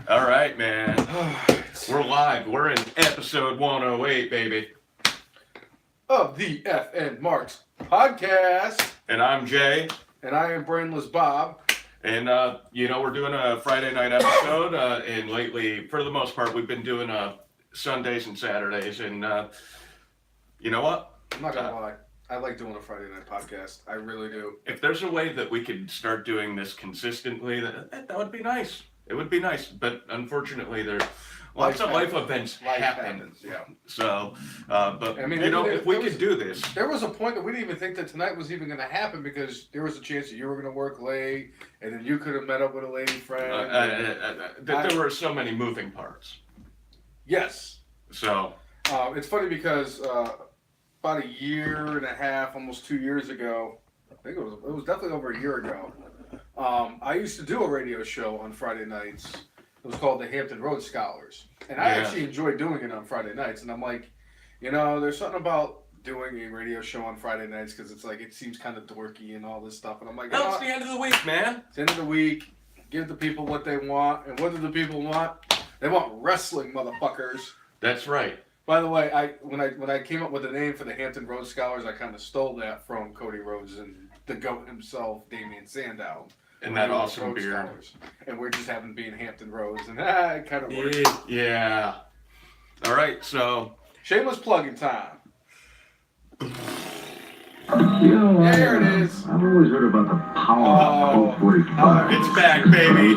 All right, man. We're live. We're in episode 108, baby. Of the FN Marks podcast. And I'm Jay. And I am Brainless Bob. And, we're doing a Friday night episode. And lately, for the most part, we've been doing Sundays and Saturdays. And you know what? I'm not going to lie. I like doing a Friday night podcast. I really do. If there's a way that we could start doing this consistently, that would be nice. It would be nice. But unfortunately, there's lots of life events happen. Yeah. So, but I mean, if we could do this. There was a point that we didn't even think that tonight was even going to happen because there was a chance that you were going to work late and then you could have met up with a lady friend. There were so many moving parts. Yes. So. It's funny because about a year and a half, almost 2 years ago, I think it was definitely over a year ago, I used to do a radio show on Friday nights. It was called the Hampton Road Scholars. And I actually enjoyed doing it on Friday nights. And I'm like, there's something about doing a radio show on Friday nights because it's like, it seems kind of dorky and all this stuff. And I'm like, no, it's the end of the week, man. It's the end of the week. Give the people what they want. And what do the people want? They want wrestling, motherfuckers. That's right. By the way, when I came up with the name for the Hampton Road Scholars, I kind of stole that from Cody Rhodes and the GOAT himself, Damian Sandow. And that awesome beard. Scholars. And we're just having being Hampton Roads, and it kind of works. Yeah. All right, so. Shameless plugging time. There it is. I've always heard about the power of 45. It's back, baby.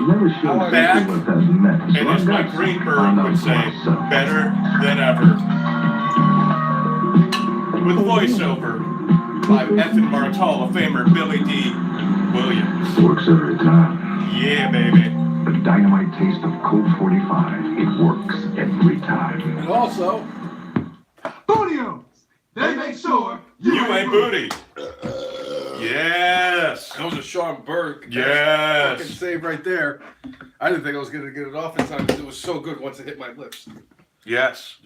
Back. And as Mike Greenberg would say, better than ever. With voiceover by F&M Hall of Famer Billy D. Williams. Works every time. Yeah, baby. The dynamite taste of Colt 45. It works every time. And also, Bootiums. They make sure you ain't booty. Yes. that was a Sean Burke. Yes. Fucking save right there. I didn't think I was going to get it off in time because it was so good once it hit my lips. Yes.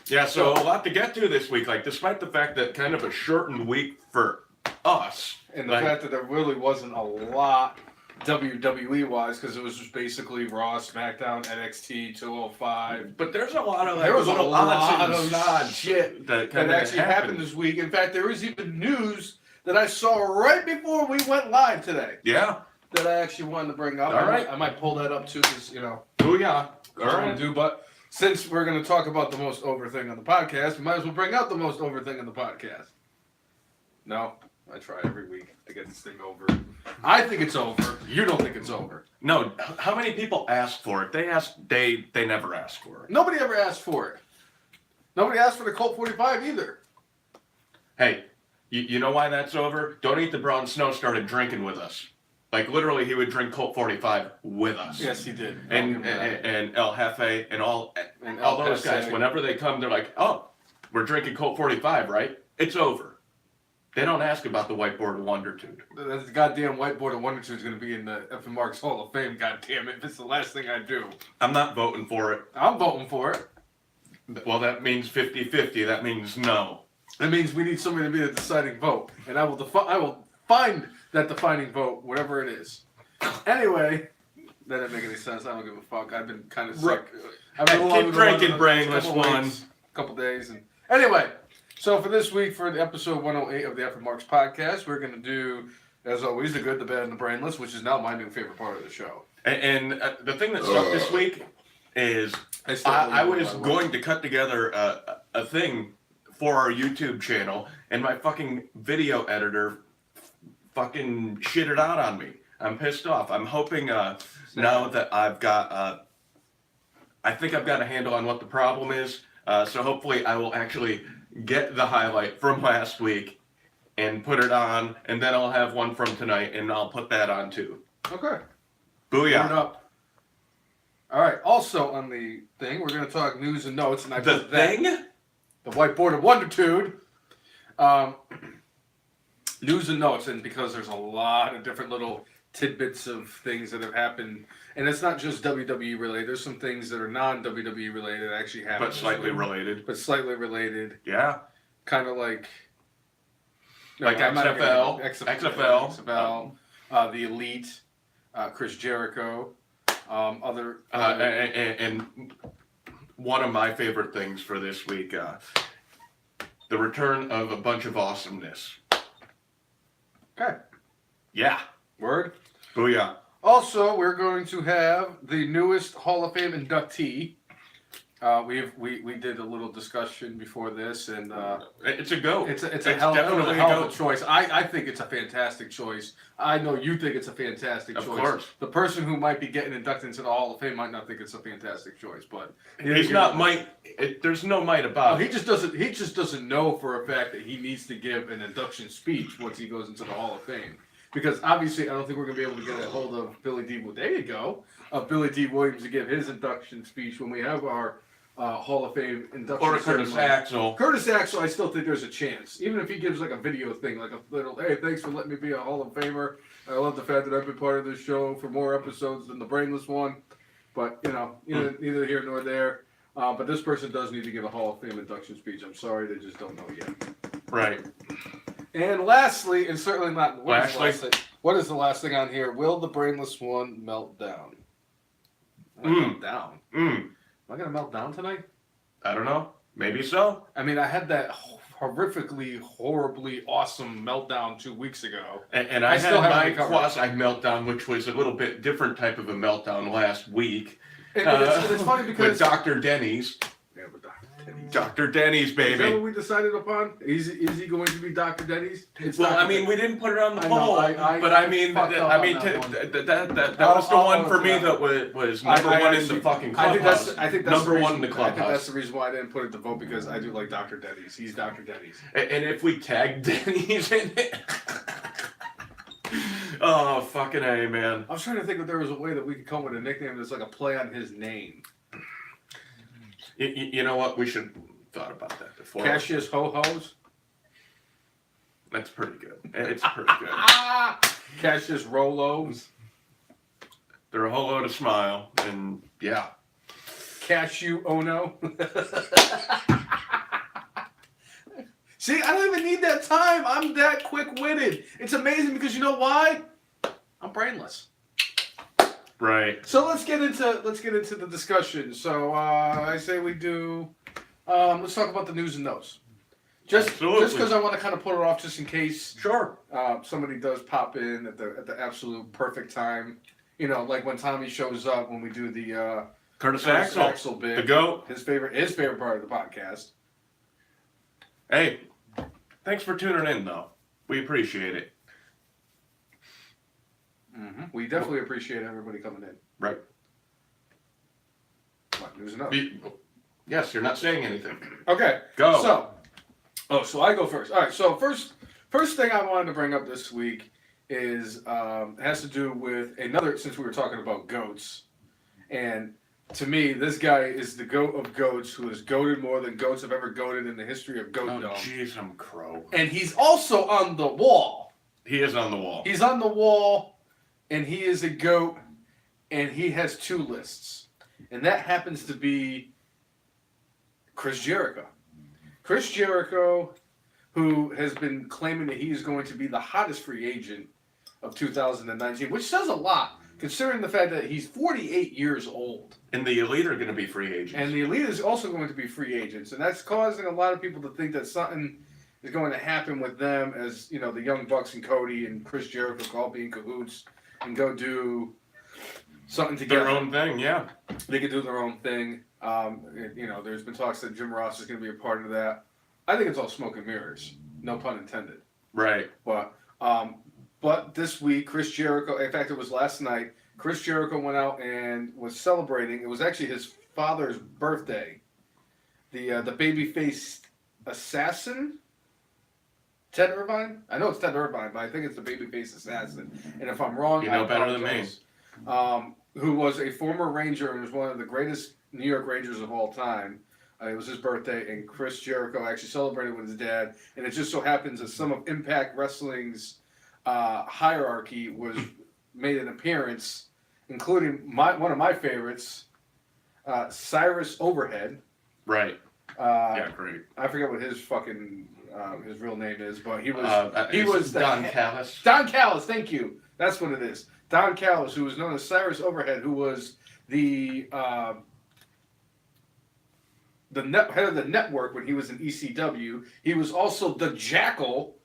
Yeah, so a lot to get to this week. Like, despite the fact that kind of a shortened week for us. And the fact that there really wasn't a lot WWE-wise because it was just basically Raw, Smackdown, NXT, 205. But there's a lot of there was a lot of odd shit that actually happened this week. In fact, there was even news that I saw right before we went live today. Yeah. That I actually wanted to bring up. All right. I might pull that up too because, Booyah. All right. But since we're going to talk about the most over thing on the podcast, we might as well bring out the most over thing on the podcast. No, I try every week to get this thing over. I think it's over. You don't think it's over. No, how many people asked for it? They never asked for it. Nobody ever asked for it. Nobody asked for the Colt 45 either. Hey, you know why that's over? Don't Eat the Brown Snow started drinking with us. Like, literally, he would drink Colt 45 with us. Yes, he did. And El Jefe and all those guys, whenever they come, they're like, oh, we're drinking Colt 45, right? It's over. They don't ask about the whiteboard of wondertude. That goddamn whiteboard of wondertude is going to be in the F&M Marks Hall of Fame, goddamn it. It's the last thing I do. I'm not voting for it. I'm voting for it. Well, that means 50-50. That means no. That means we need somebody to be the deciding vote. And I will find that defining vote, whatever it is. Anyway, that didn't make any sense. I don't give a fuck. I've been kind of sick. Keep drinking, brainless one. Couple days. And anyway, so for this week, for the episode 108 of the F&M Marks podcast, we're going to do, as always, the good, the bad, and the brainless, which is now my new favorite part of the show. And the thing that stuck this week is I was going to cut together a thing for our YouTube channel, and my fucking video editor fucking shitted out on me. I'm pissed off. I'm hoping now that I've got, I think I've got a handle on what the problem is. So hopefully I will actually get the highlight from last week and put it on, and then I'll have one from tonight, and I'll put that on too. Okay. Booyah. Up. All right. Also on the thing, we're going to talk news and notes, and the whiteboard of wondertude. News and notes, and because there's a lot of different little tidbits of things that have happened, and it's not just WWE related. There's some things that are non-WWE related that actually happen, but slightly related. Yeah, kind of like XFL, the Elite, Chris Jericho, And one of my favorite things for this week, the return of a bunch of awesomeness. Okay. Yeah. Word. Booyah. Also, we're going to have the newest Hall of Fame inductee. We did a little discussion before this, and it's a go. It's a hell of a choice. I think it's a fantastic choice. I know you think it's a fantastic choice. Of course. The person who might be getting inducted into the Hall of Fame might not think it's a fantastic choice, but he's not might. There's no might about it. He just doesn't know for a fact that he needs to give an induction speech once he goes into the Hall of Fame. Because obviously, I don't think we're going to be able to get a hold of Billy D. Well, there you go. Billy D. Williams to give his induction speech when we have our Hall of Fame induction. Or Curtis Axel. Curtis Axel, I still think there's a chance. Even if he gives like a video thing, like a little, hey, thanks for letting me be a Hall of Famer. I love the fact that I've been part of this show for more episodes than the brainless one. But, neither here nor there. But this person does need to give a Hall of Fame induction speech. I'm sorry, they just don't know yet. Right. And lastly, and certainly not what is the last thing on here? Will the brainless one melt down? Melt down. Am I gonna melt down tonight? I don't know. Maybe so. I mean, I had that horrifically, horribly awesome meltdown 2 weeks ago, and I had my quasi meltdown, which was a little bit different type of a meltdown last week. And it's funny because with Dr. Denny's. Yeah, with Dr. Denny's, baby. Is that what we decided upon? Is he going to be Dr. Denny's? We didn't put it on the poll, but that was the one for me that was number one in the fucking clubhouse. I think that's number one in the clubhouse. I think that's the reason why I didn't put it to vote, because I do like Dr. Denny's. He's Dr. Denny's. And if we tag Denny's in it. Oh, fucking A, man. I was trying to think if there was a way that we could come up with a nickname that's like a play on his name. You know what? We should have thought about that before. Cassius Ho-Hos? That's pretty good. It's pretty good. Cassius Rolos? They're a whole load of smile, and yeah. Cashew Ono? See, I don't even need that time. I'm that quick-witted. It's amazing because you know why? I'm brainless. Right. So let's get into the discussion. So I say we do. Let's talk about the news and notes. Just because I want to kind of put it off, just in case. Sure. Somebody does pop in at the absolute perfect time. Like when Tommy shows up when we do the Curtis Axel bit. The GOAT. His favorite part of the podcast. Hey, thanks for tuning in, though. We appreciate it. Mm-hmm. We definitely appreciate everybody coming in. Right. What, news and notes? Yes, you're not saying anything. Okay. Go. So I go first. All right. So first thing I wanted to bring up this week is has to do with another. Since we were talking about goats, and to me, this guy is the goat of goats, who has goated more than goats have ever goated in the history of goatdom. Oh, jeez, I'm crow. And he's also on the wall. He is on the wall. He's on the wall. And he is a GOAT, and he has 2 lists. And that happens to be Chris Jericho. Chris Jericho, who has been claiming that he is going to be the hottest free agent of 2019, which says a lot, considering the fact that he's 48 years old. And the Elite are going to be free agents. And the Elite is also going to be free agents. And that's causing a lot of people to think that something is going to happen with them, as, the Young Bucks and Cody and Chris Jericho could all be in cahoots and go do something together. Their own thing, yeah. They could do their own thing. There's been talks that Jim Ross is going to be a part of that. I think it's all smoke and mirrors. No pun intended. Right. But this week, Chris Jericho, in fact, it was last night, Chris Jericho went out and was celebrating. It was actually his father's birthday. The babyface assassin, Ted Irvine? I know it's Ted Irvine, but I think it's the babyface assassin. And if I'm wrong, you know better than me. Who was a former Ranger and was one of the greatest New York Rangers of all time. It was his birthday, and Chris Jericho actually celebrated with his dad. And it just so happens that some of Impact Wrestling's hierarchy made an appearance, including one of my favorites, Cyrus Overhead. Right. Yeah, great. I forget what his fucking his real name is, but he was Don Callis. Don Callis, thank you. That's what it is. Don Callis, who was known as Cyrus Overhead, who was the head of the network when he was in ECW. He was also the Jackal,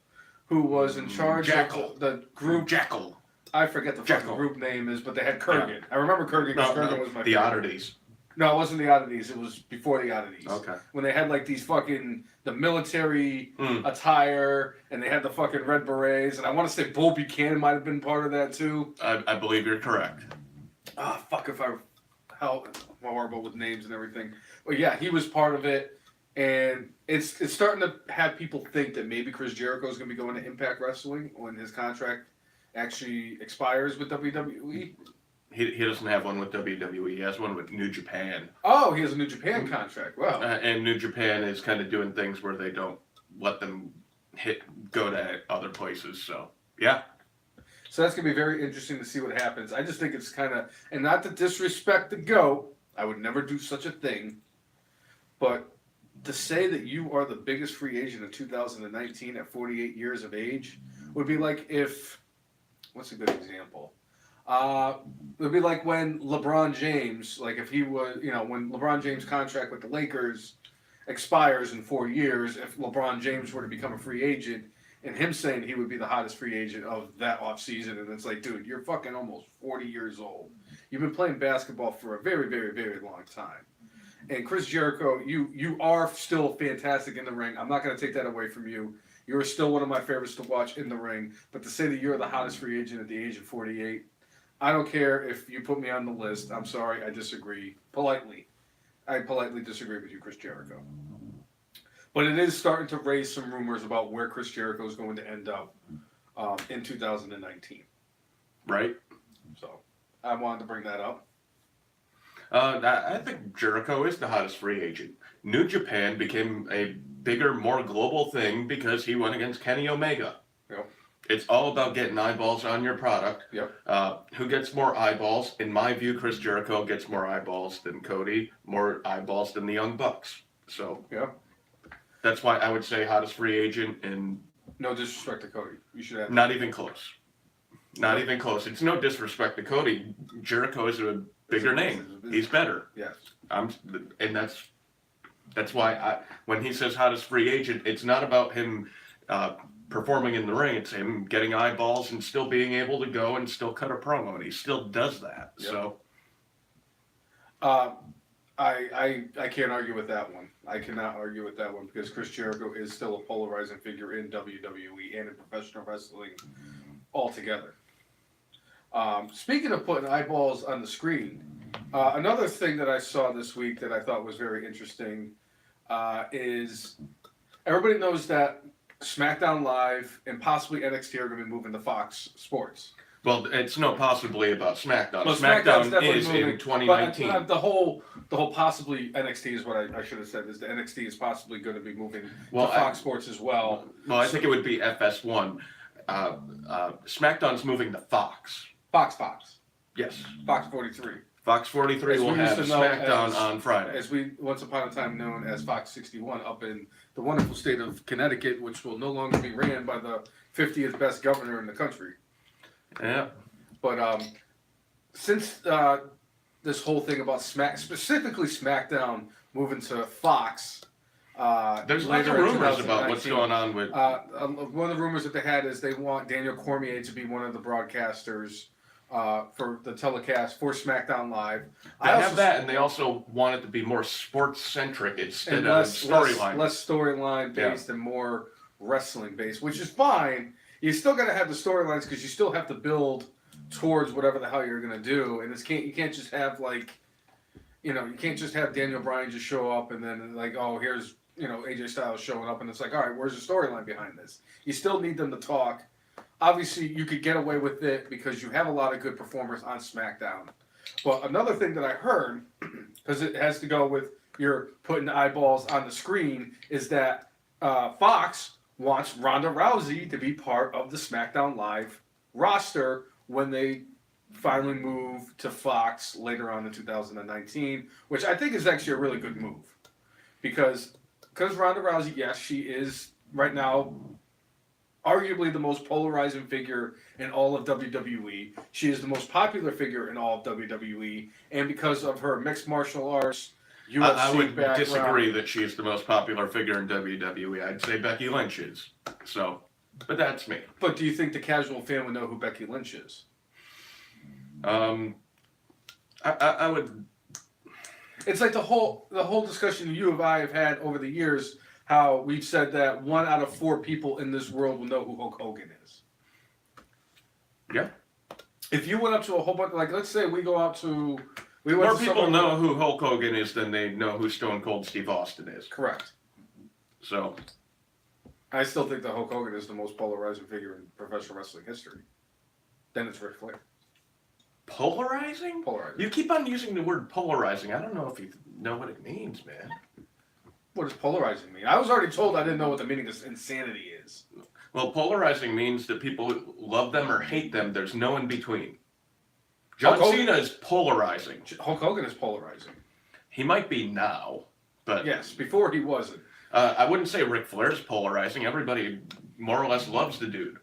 who was in charge of the group. Jackal. I forget the fucking group name is, but they had Kurgan. I remember Kurgan because Kurgan was my The favorite. Oddities. No, it wasn't the Oddities. It was before the Oddities. Okay. When they had like these fucking the military attire, and they had the fucking red berets, and I want to say Bull Buchanan might have been part of that too. I believe you're correct. Ah, fuck if I'm horrible with names and everything. But yeah, he was part of it, and it's starting to have people think that maybe Chris Jericho is going to be going to Impact Wrestling when his contract actually expires with WWE. He doesn't have one with WWE. He has one with New Japan. Oh, he has a New Japan contract. Wow. And New Japan is kind of doing things where they don't let them go to other places. So, yeah. So that's going to be very interesting to see what happens. I just think it's kind of, and not to disrespect the GOAT, I would never do such a thing, but to say that you are the biggest free agent in 2019 at 48 years of age would be like if, what's a good example? It would be like when LeBron James, like if he was, when LeBron James' contract with the Lakers expires in 4 years, if LeBron James were to become a free agent, and him saying he would be the hottest free agent of that offseason, and it's like, dude, you're fucking almost 40 years old. You've been playing basketball for a very, very, very long time. And Chris Jericho, you are still fantastic in the ring. I'm not going to take that away from you. You're still one of my favorites to watch in the ring. But to say that you're the hottest free agent at the age of 48, I don't care if you put me on the list. I'm sorry, I disagree. I politely disagree with you, Chris Jericho. But it is starting to raise some rumors about where Chris Jericho is going to end up in 2019. Right. So I wanted to bring that up. I think Jericho is the hottest free agent. New Japan became a bigger, more global thing because he went against Kenny Omega. Yep. It's all about getting eyeballs on your product. Yep. Who gets more eyeballs? In my view, Chris Jericho gets more eyeballs than Cody, more eyeballs than the Young Bucks. So Yeah. That's why I would say hottest free agent, and No disrespect to Cody. You should have. not even close. Not even close. It's no disrespect to Cody. Jericho is a bigger name. He's better. Yes. And that's why when he says hottest free agent, it's not about him performing in the ring. It's him getting eyeballs and still being able to go and still cut a promo, and he still does that. Yep. So. I can't argue with that one. I cannot argue with that one because Chris Jericho is still a polarizing figure in WWE and in professional wrestling altogether. Speaking of putting eyeballs on the screen, another thing that I saw this week that I thought was very interesting is everybody knows that SmackDown Live and possibly NXT are going to be moving to Fox Sports. Well, it's no possibly about SmackDown. Well, SmackDown definitely is moving, in 2019. But the whole possibly NXT is what I should have said. Is the NXT is possibly going to be moving to Fox Sports as well. Well, I think it would be FS1. SmackDown's moving to Fox. Fox. Yes. Fox 43. Fox 43 will have SmackDown on Friday. As we once upon a time known as Fox 61 up in the wonderful state of Connecticut, which will no longer be ran by the 50th best governor in the country. Yeah. But since this whole thing about specifically SmackDown moving to Fox, there's lots of rumors about what's going on with. One of the rumors that they had is they want Daniel Cormier to be one of the broadcasters for the telecast for SmackDown Live. They have that, and they also want it to be more sports centric instead of storyline. Less storyline based and more wrestling based, which is fine. You still got to have the storylines because you still have to build towards whatever the hell you're gonna do, and you can't just have you can't just have Daniel Bryan just show up and then here's AJ Styles showing up and it's like, all right, where's the storyline behind this? You still need them to talk. Obviously, you could get away with it because you have a lot of good performers on SmackDown. But another thing that I heard, because it has to go with you're putting eyeballs on the screen, is that Fox wants Ronda Rousey to be part of the SmackDown Live roster when they finally move to Fox later on in 2019, which I think is actually a really good move. Because Ronda Rousey, yes, she is right now arguably the most polarizing figure in all of WWE. She is the most popular figure in all of WWE, and because of her mixed martial arts, UFC I would background, disagree that she's the most popular figure in WWE. I'd say Becky Lynch is. So, but that's me. But do you think the casual fan would know who Becky Lynch is? I would. It's like the whole discussion you and I have had over the years, how we've said that 1 out of 4 people in this world will know who Hulk Hogan is. Yeah. If you went up to a whole bunch, like let's say we go out to, more people know who Hulk Hogan is than they know who Stone Cold Steve Austin is. Correct. So, I still think that Hulk Hogan is the most polarizing figure in professional wrestling history. Then it's Ric Flair. Polarizing? Polarizing. You keep on using the word polarizing. I don't know if you know what it means, man. What does polarizing mean? I was already told I didn't know what the meaning of insanity is. Well, polarizing means that people love them or hate them. There's no in between. John Cena is polarizing. Hulk Hogan is polarizing. He might be now, but... Yes, before he wasn't. I wouldn't say Ric Flair's polarizing. Everybody more or less loves the dude.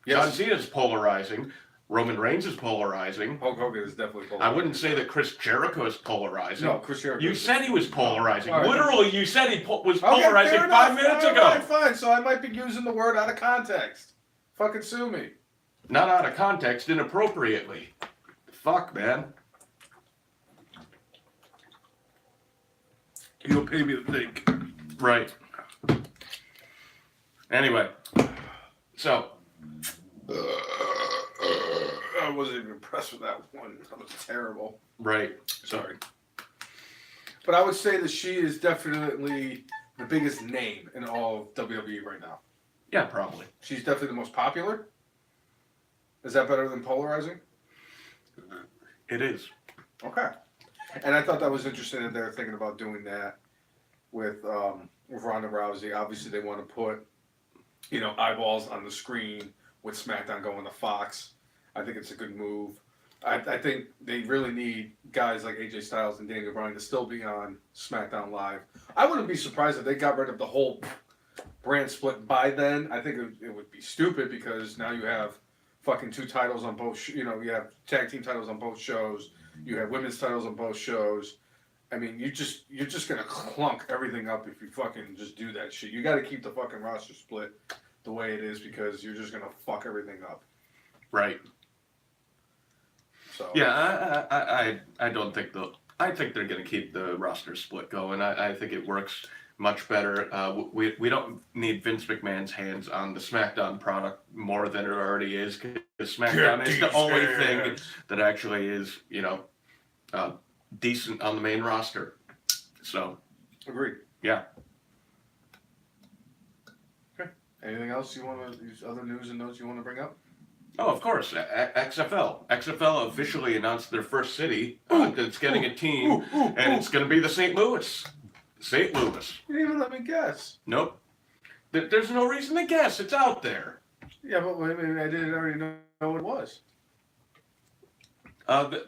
Yes. John Cena's polarizing. Roman Reigns is polarizing. Hulk Hogan is definitely polarizing. I wouldn't say that Chris Jericho is polarizing. No, Chris Jericho. You said he was polarizing. Right. Literally, you said he was polarizing 5 minutes ago. All right, fine. So I might be using the word out of context. Fucking sue me. Not out of context, inappropriately. Fuck, man. You'll pay me to think. Right. Anyway. So. I wasn't even impressed with that one. That was terrible. Right. Sorry. But I would say that she is definitely the biggest name in all of WWE right now. Yeah, probably. She's definitely the most popular. Is that better than polarizing? It is. Okay. And I thought that was interesting that they're thinking about doing that with Ronda Rousey. Obviously, they want to put, eyeballs on the screen with Smackdown going to Fox. I think it's a good move. I think they really need guys like AJ Styles and Daniel Bryan to still be on SmackDown Live. I wouldn't be surprised if they got rid of the whole brand split by then. I think it would be stupid because now you have fucking 2 titles on both. You have tag team titles on both shows. You have women's titles on both shows. I mean, you're just gonna clunk everything up if you fucking just do that shit. You got to keep the fucking roster split the way it is because you're just gonna fuck everything up. Right. So. Yeah, I don't think I think they're gonna keep the roster split going. I think it works much better. We don't need Vince McMahon's hands on the SmackDown product more than it already is, because SmackDown is the only thing that actually is, decent on the main roster. So. Agreed. Yeah. Okay. Anything else you want to? Other news and notes you want to bring up? Oh, of course. XFL. XFL officially announced their first city that's getting a team, and it's going to be the St. Louis. St. Louis. You didn't even let me guess. Nope. There's no reason to guess. It's out there. Yeah, but maybe I didn't already know what it was.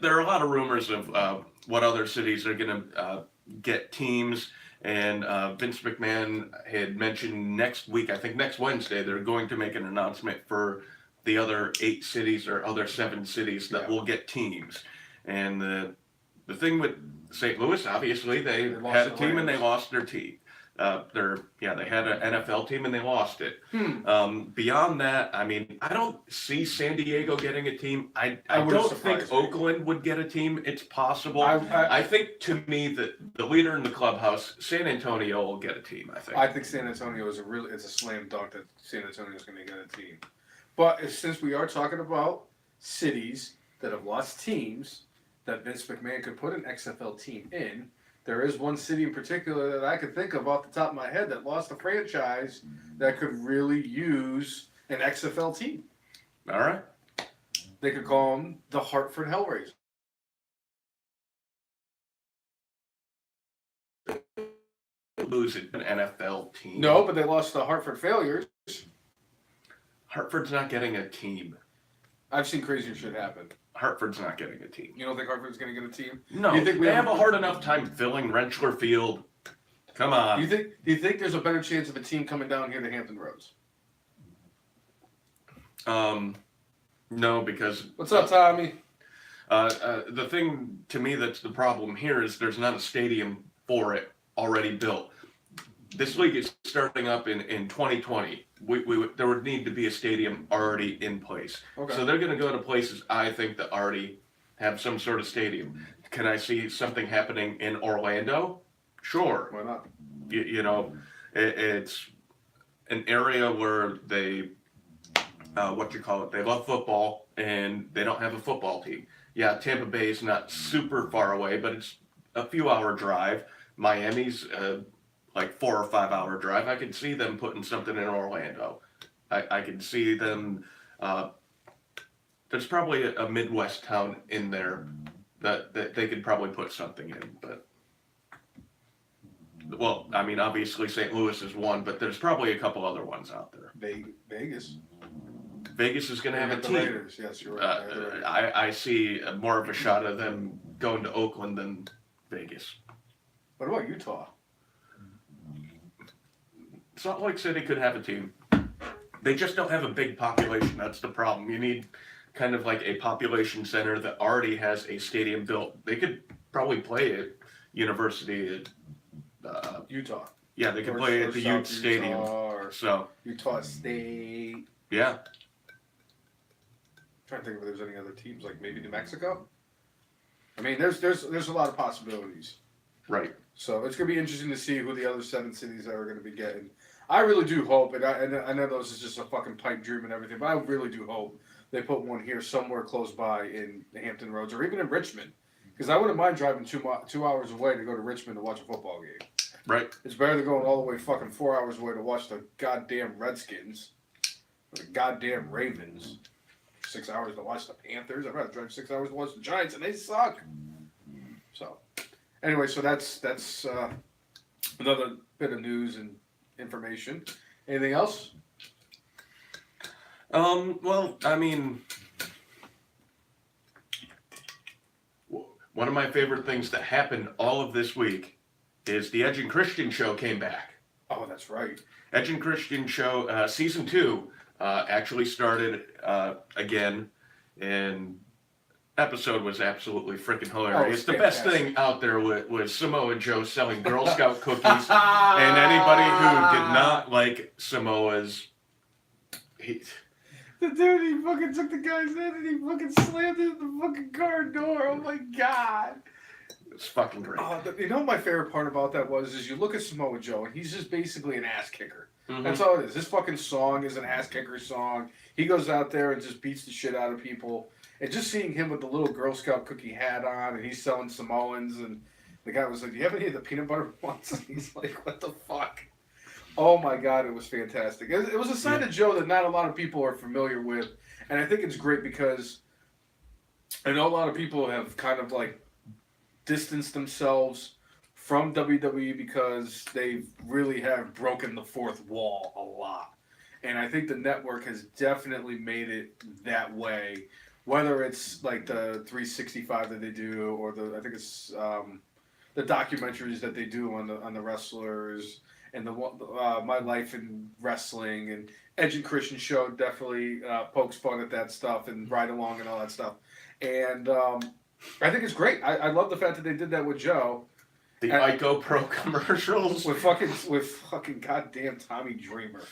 There are a lot of rumors of what other cities are going to get teams, and Vince McMahon had mentioned next week, I think next Wednesday, they're going to make an announcement for the other 8 cities or other 7 cities that will get teams. And the thing with St. Louis, obviously, they had a team and they lost their team. They had an NFL team and they lost it. Beyond that, I mean, I don't see San Diego getting a team. I don't think Oakland would get a team. It's possible. I think, to me, that the leader in the clubhouse, San Antonio, will get a team. I think San Antonio is it's a slam dunk that San Antonio is going to get a team. But since we are talking about cities that have lost teams that Vince McMahon could put an XFL team in, there is one city in particular that I could think of off the top of my head that lost a franchise that could really use an XFL team. All right. They could call them the Hartford Hellraisers. Losing an NFL team. No, but they lost the Hartford Failures. Hartford's not getting a team. I've seen crazier shit happen. Hartford's not getting a team. You don't think Hartford's going to get a team? No. You think they have a hard enough time filling Rentschler Field. Come on. Do you think there's a better chance of a team coming down here to Hampton Roads? No, because... What's up, Tommy? The thing to me that's the problem here is there's not a stadium for it already built. This league is starting up in 2020. There would need to be a stadium already in place. Okay. So they're going to go to places, I think, that already have some sort of stadium. Can I see something happening in Orlando? Sure. Why not? It's an area where they, they love football, and they don't have a football team. Yeah, Tampa Bay is not super far away, but it's a few hour drive. Miami's like 4 or 5 hour drive. I could see them putting something in Orlando. I could see them. There's probably a Midwest town in there that they could probably put something in. But well, I mean, obviously St. Louis is one, but there's probably a couple other ones out there. Vegas. Vegas is going to have a team. Raiders. Yes, you're right. I see more of a shot of them going to Oakland than Vegas. What about Utah? Salt Lake City could have a team. They just don't have a big population. That's the problem. You need kind of like a population center that already has a stadium built. They could probably play at University at Utah. Yeah, they could play at the Ute Stadium. So Utah State. Yeah. I'm trying to think if there's any other teams, like maybe New Mexico. I mean, there's a lot of possibilities. Right. So it's going to be interesting to see who the other 7 cities are going to be getting. I really do hope, and I know this is just a fucking pipe dream and everything, but I really do hope they put one here somewhere close by in the Hampton Roads or even in Richmond. Because I wouldn't mind driving 2 hours away to go to Richmond to watch a football game. Right. It's better than going all the way fucking 4 hours away to watch the goddamn Redskins or the goddamn Ravens. 6 hours to watch the Panthers. I'd rather drive 6 hours to watch the Giants, and they suck. So, anyway, so that's another bit of news and information. Anything else? Well, I mean, one of my favorite things that happened all of this week is the Edge and Christian show came back. Oh, that's right. Edge and Christian show, season 2, actually started again, and episode was absolutely freaking hilarious. The best thing out there was Samoa Joe selling Girl Scout cookies, and anybody who did not like Samoa's... The dude, he fucking took the guy's head and he fucking slammed it in the fucking car door. Oh my god. It's fucking great. You know what my favorite part about that is you look at Samoa Joe and he's just basically an ass kicker. Mm-hmm. That's all it is. This fucking song is an ass kicker song. He goes out there and just beats the shit out of people. And just seeing him with the little Girl Scout cookie hat on and he's selling Samoans and the guy was like, "Do you have any of the peanut butter ones?" And he's like, "What the fuck?" Oh my god, it was fantastic. It was a side of Joe that not a lot of people are familiar with. And I think it's great because I know a lot of people have kind of like distanced themselves from WWE because they really have broken the fourth wall a lot. And I think the network has definitely made it that way. Whether it's like the 365 that they do or I think it's the documentaries that they do on the wrestlers and the My Life in Wrestling and Edge and Christian show definitely pokes fun at that stuff and Ride Along and all that stuff. And I think it's great. I love the fact that they did that with Joe. The Ico Pro commercials with fucking goddamn Tommy Dreamer.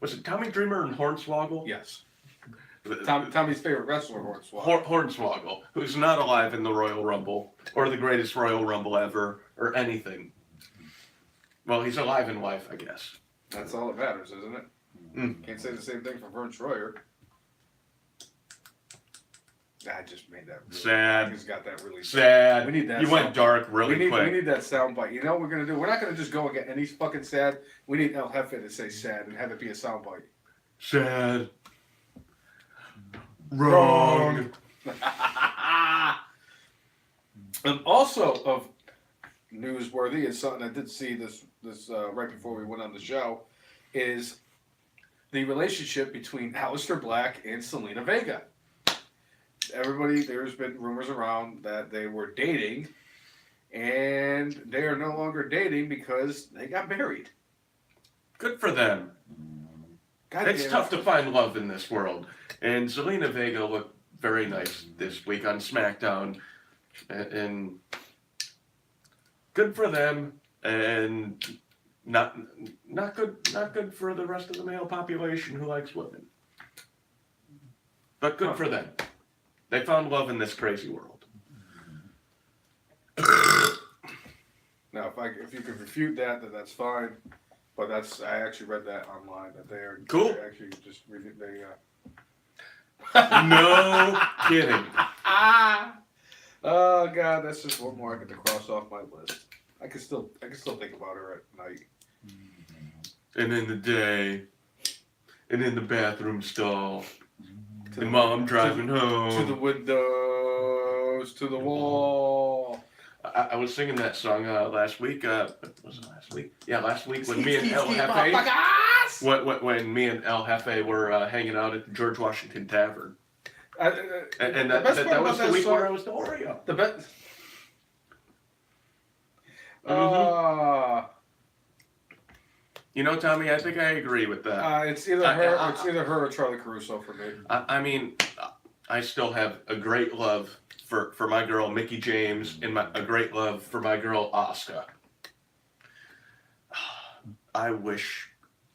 Was it Tommy Dreamer and Hornswoggle? Yes. Tommy's favorite wrestler, Hornswoggle. Hornswoggle, who's not alive in the Royal Rumble, or the greatest Royal Rumble ever, or anything. Well, he's alive in life, I guess. That's all that matters, isn't it? Mm. Can't say the same thing for Vern Troyer. I just made that really sad. He's got that really sad. We need that. You went dark really quick. We need that soundbite. You know what we're gonna do? We're not gonna just go and get any fucking sad. We need El Jefe to say sad and have it be a soundbite. Sad. Wrong. And also of newsworthy is something I did see this right before we went on the show is the relationship between Aleister Black and Selena Vega. There's been rumors around that they were dating, and they are no longer dating because they got married. Good for them. It's tough to find love in this world. And Zelina Vega looked very nice this week on Smackdown. And good for them. And not good for the rest of the male population who likes women. But good for them. They found love in this crazy world. Now, if you could refute that, then that's fine. But I actually read that online that they're actually just No kidding. Oh God, that's just one more I get to cross off my list. I can still think about her at night. And in the day, and in the bathroom stall, the mom driving home. To the windows, to the wall. I was singing that song last week. Was it last week? Yeah, last week when me and El Jefe, when me and El Jefe were hanging out at the George Washington Tavern. And that was the week where I was the Oreo. The best. You know, Tommy, I think I agree with that. It's either her or Charlie Caruso for me. I mean, I still have a great love for my girl Mickie James and a great love for my girl Asuka. I wish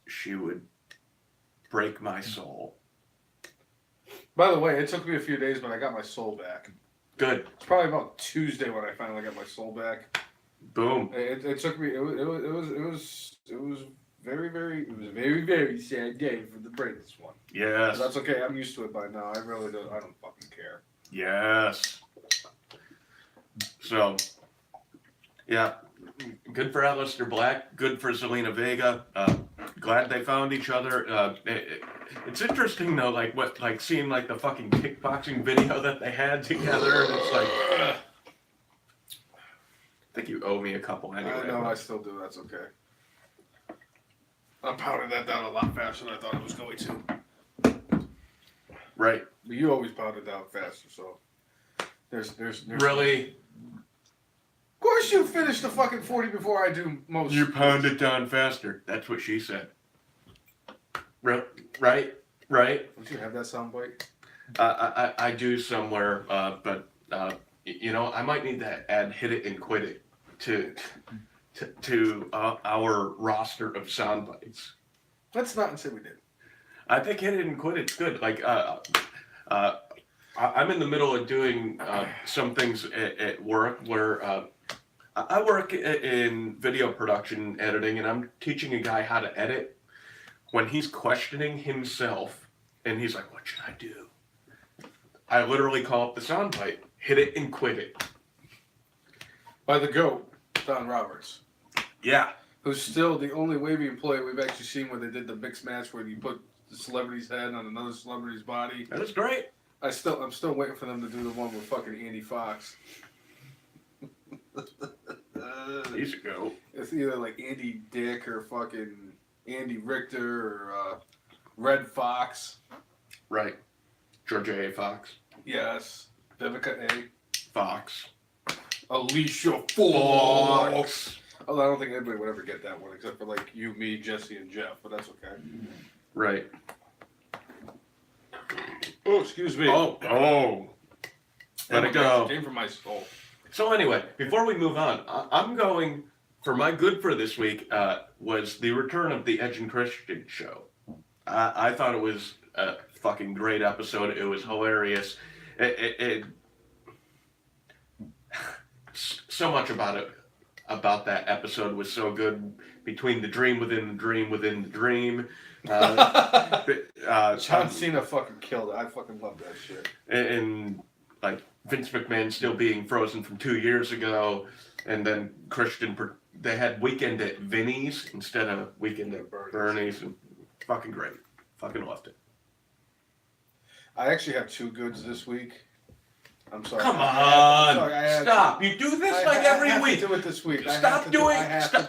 she would break my soul. By the way, it took me a few days, but I got my soul back. Good. It's probably about Tuesday when I finally got my soul back. Boom. It took me. It was very, very sad day for the Braves one. Yes. But that's okay. I'm used to it by now. I don't fucking care. Yes. So, yeah, good for Aleister Black. Good for Zelina Vega. Glad they found each other. It's interesting though, like seeing like the fucking kickboxing video that they had together, and it's like, I think you owe me a couple anyway. I know, I still do. That's okay. I pounded that down a lot faster than I thought it was going to. Right. But you always pound it down faster, so there's really. Of course, you finish the fucking 40 before I do most. You pound it down faster. That's what she said. Right. Don't you have that soundbite? I do somewhere, but you know, I might need to add "Hit It and Quit It" to our roster of sound bites. Let's not say we did. I think "Hit It and Quit It's good. Like, I'm in the middle of doing some things at work where I work in video production editing, and I'm teaching a guy how to edit. When he's questioning himself, and he's like, "What should I do?" I literally call up the soundbite, "Hit It and Quit It." By the GOAT, Don Roberts. Yeah. Who's still the only wavy employee we've actually seen where they did the mixed match where you put the celebrity's head on another celebrity's body. That is great. I'm still waiting for them to do the one with fucking Andy Fox. He's a goat. It's either like Andy Dick or fucking Andy Richter or Red Fox. Right. Georgia A. Fox. Yes. Vivica A. Fox. Alicia Fox. Although I don't think anybody would ever get that one except for like you, me, Jesse, and Jeff, but that's okay. Right. Oh, excuse me. Oh. Let it go. Came from my soul. So anyway, before we move on, I'm going for my good for this week was the return of the Edge and Christian show. I thought it was a fucking great episode. It was hilarious. So much about that episode was so good. Between the dream within the dream within the dream. John Cena fucking killed it. I fucking love that shit. And like Vince McMahon still being frozen from 2 years ago, and then Christian, they had Weekend at Vinny's instead of Weekend at Bernie's, and fucking great. Fucking loved it. I actually have two goods this week. I'm sorry. Come on, stop! You do this like every week. To do it this week. Stop doing.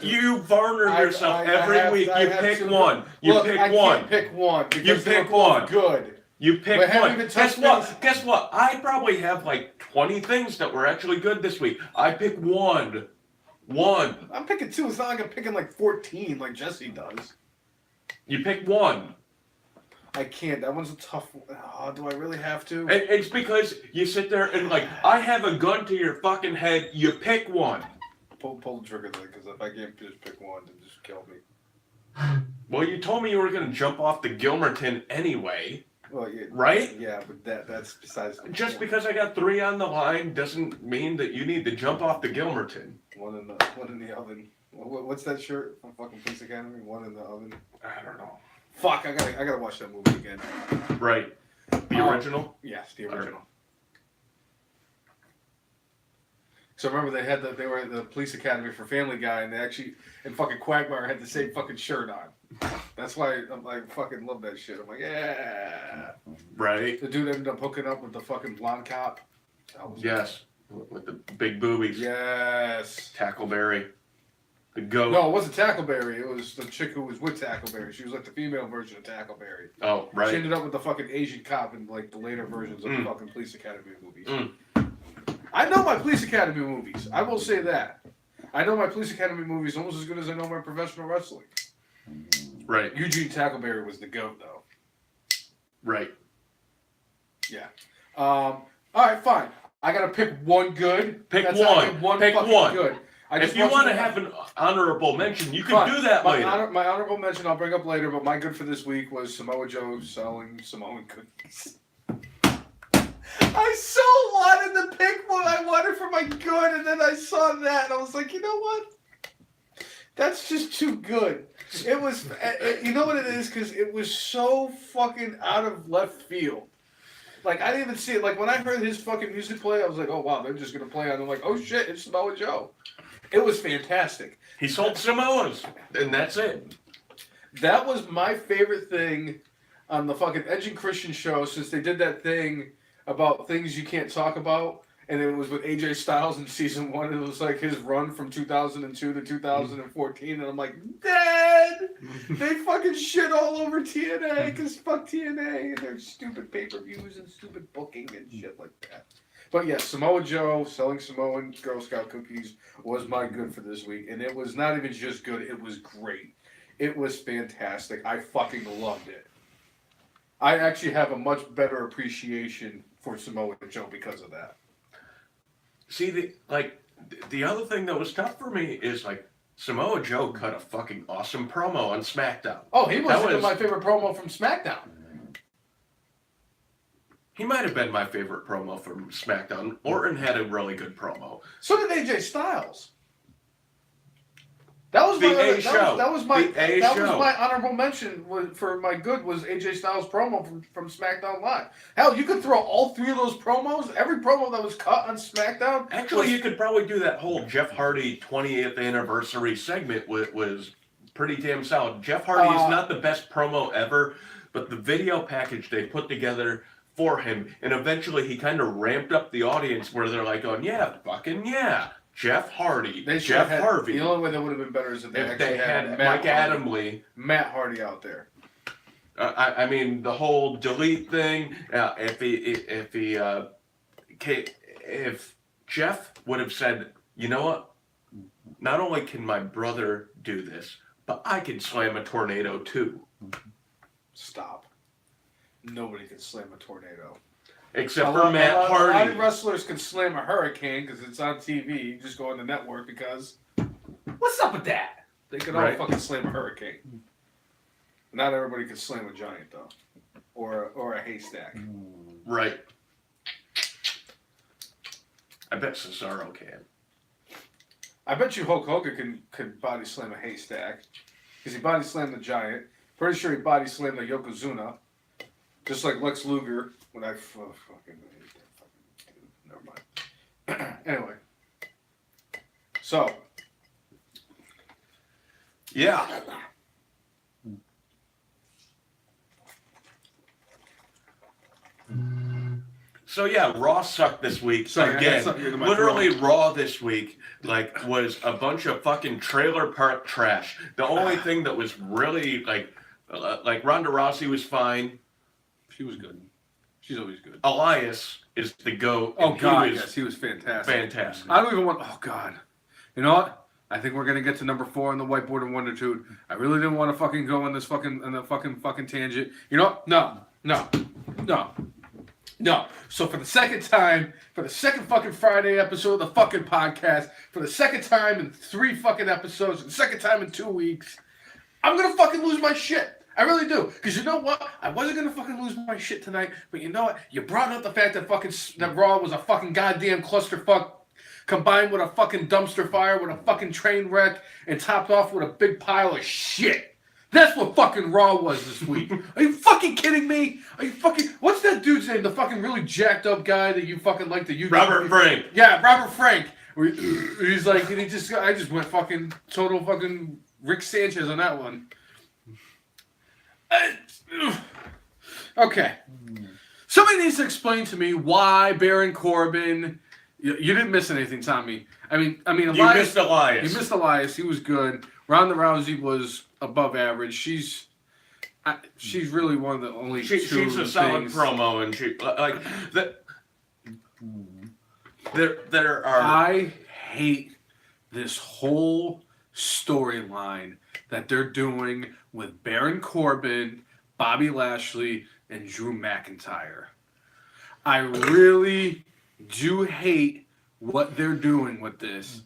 You varner yourself every week. You pick one. You pick one. I can't pick one. You pick one. Good. You pick one. Guess what? I probably have like 20 things that were actually good this week. I pick one. I'm picking two. It's not like I'm picking like 14 like Jesse does. You pick one. I can't. That one's a tough one. Oh, do I really have to? It's because you sit there and like, I have a gun to your fucking head. You pick one. Pull the trigger then, because if I can't just pick one, then just kill me. Well, you told me you were going to jump off the Gilmerton anyway. Well, yeah, right? Yeah, but that's besides the Just point. because I got 3 on the line doesn't mean that you need to jump off the Gilmerton. One in the oven. What's that shirt from fucking Police Academy? One in the oven. I don't know. Fuck! I gotta watch that movie again. Right. The original? Yes, the original. So remember they were at the Police Academy for Family Guy, and they actually and fucking Quagmire had the same fucking shirt on. That's why I'm like fucking love that shit. I'm like, yeah. Right. The dude ended up hooking up with the fucking blonde cop. Yes. With the big boobies. Yes. Tackleberry. The goat. No, it wasn't Tackleberry. It was the chick who was with Tackleberry. She was like the female version of Tackleberry. Oh, right. She ended up with the fucking Asian cop in like the later versions of the fucking Police Academy movies. I know my Police Academy movies. I will say that. I know my Police Academy movies almost as good as I know my professional wrestling. Right. Eugene Tackleberry was the GOAT, though. Right. Yeah. All right, fine. I gotta pick one good. Pick one. Pick one. Good. If you want to have an honorable mention, you can do that later. My honorable mention I'll bring up later, but my good for this week was Samoa Joe selling Samoan cookies. I so wanted to pick what I wanted for my good, and then I saw that, and I was like, you know what? That's just too good. It was, you know what it is? Because it was so fucking out of left field. Like, I didn't even see it. Like, when I heard his fucking music play, I was like, oh, wow, they're just going to play on. I'm like, oh, shit, it's Samoa Joe. It was fantastic. He sold Samoas, and that's it. That was my favorite thing on the fucking Edge and Christian show since they did that thing about things you can't talk about. And it was with AJ Styles in season 1. It was like his run from 2002 to 2014. And I'm like, dead! They fucking shit all over TNA because fuck TNA and their stupid pay-per-views and stupid booking and shit like that. But yeah, Samoa Joe selling Samoan Girl Scout cookies was my good for this week. And it was not even just good, it was great. It was fantastic. I fucking loved it. I actually have a much better appreciation for Samoa Joe because of that. See, the other thing that was tough for me is, like, Samoa Joe cut a fucking awesome promo on Smackdown. Oh, he was my favorite promo from Smackdown. He might have been my favorite promo from Smackdown. Orton had a really good promo. So did AJ Styles. That was my honorable mention for my good was AJ Styles promo from SmackDown Live. Hell, you could throw all 3 of those promos, every promo that was cut on SmackDown. Actually, you could probably do that whole Jeff Hardy 20th anniversary segment was pretty damn solid. Jeff Hardy is not the best promo ever, but the video package they put together for him, and eventually he kind of ramped up the audience where they're like, "Oh yeah, fucking yeah." Jeff Hardy, Jeff Harvey. The only way that would have been better is if they had Mike Adamle, Matt Hardy out there. I mean, the whole delete thing. If Jeff would have said, you know what? Not only can my brother do this, but I can slam a tornado too. Stop. Nobody can slam a tornado. Except for Matt Hardy. A lot of wrestlers can slam a hurricane because it's on TV. You just go on the network because... What's up with that? They can all fucking slam a hurricane. Not everybody can slam a giant, though. Or a haystack. Right. I bet Cesaro can. I bet you Hulk Hogan could body slam a haystack. Because he body slammed the giant. Pretty sure he body slammed the Yokozuna. Just like Lex Luger. When I fucking hate that fucking dude. Never mind. Anyway. So. Yeah. So yeah, Raw sucked this week. Again, literally Raw this week, like, was a bunch of fucking trailer park trash. The only thing that was really like Ronda Rousey was fine. She was good. She's always good. Elias is the GOAT. Oh God, yes, he was fantastic. Fantastic. I don't even want. Oh God, you know what? I think we're gonna get to number 4 on the whiteboard in wondertude. I really didn't want to fucking go on this fucking tangent. You know? No. So for the second time, for the second fucking Friday episode of the fucking podcast, for the second time in 3 fucking episodes, the second time in 2 weeks, I'm gonna fucking lose my shit. I really do. Because you know what? I wasn't gonna fucking lose my shit tonight, but you know what? You brought up the fact that Raw was a fucking goddamn clusterfuck combined with a fucking dumpster fire, with a fucking train wreck, and topped off with a big pile of shit. That's what fucking Raw was this week. Are you fucking kidding me? Are you fucking... What's that dude's name? The fucking really jacked up guy that you fucking like the YouTube... Robert Frank. Yeah, Robert Frank. He's like... And I just went fucking... Total fucking Rick Sanchez on that one. Okay. Somebody needs to explain to me why Baron Corbin... You didn't miss anything, Tommy. I mean, Elias... You missed Elias. You missed Elias. He was good. Ronda Rousey was above average. She's really one of the only she's a solid promo, and she like that. There are. I hate this whole storyline that they're doing with Baron Corbin, Bobby Lashley, and Drew McIntyre. I really do hate what they're doing with this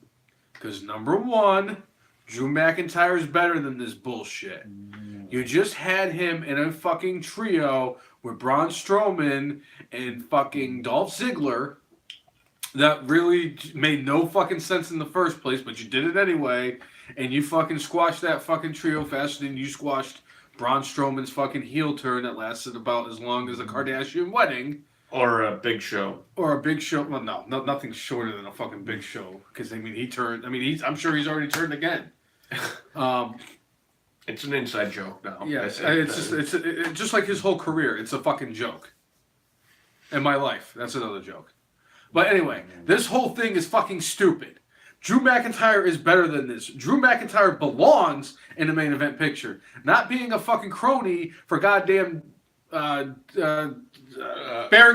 because number one, Drew McIntyre is better than this bullshit. You just had him in a fucking trio with Braun Strowman and fucking Dolph Ziggler that really made no fucking sense in the first place, but you did it anyway, and you fucking squashed that fucking trio faster than you squashed Braun Strowman's fucking heel turn that lasted about as long as a Kardashian wedding. Or a Big Show. Or a Big Show. Well, no, nothing shorter than a fucking Big Show. Because, I mean, he turned... I mean, I'm sure he's already turned again. It's an inside joke now. Yeah, it's just like his whole career. It's a fucking joke. And my life. That's another joke. But anyway, this whole thing is fucking stupid. Drew McIntyre is better than this. Drew McIntyre belongs in the main event picture. Not being a fucking crony for goddamn Baron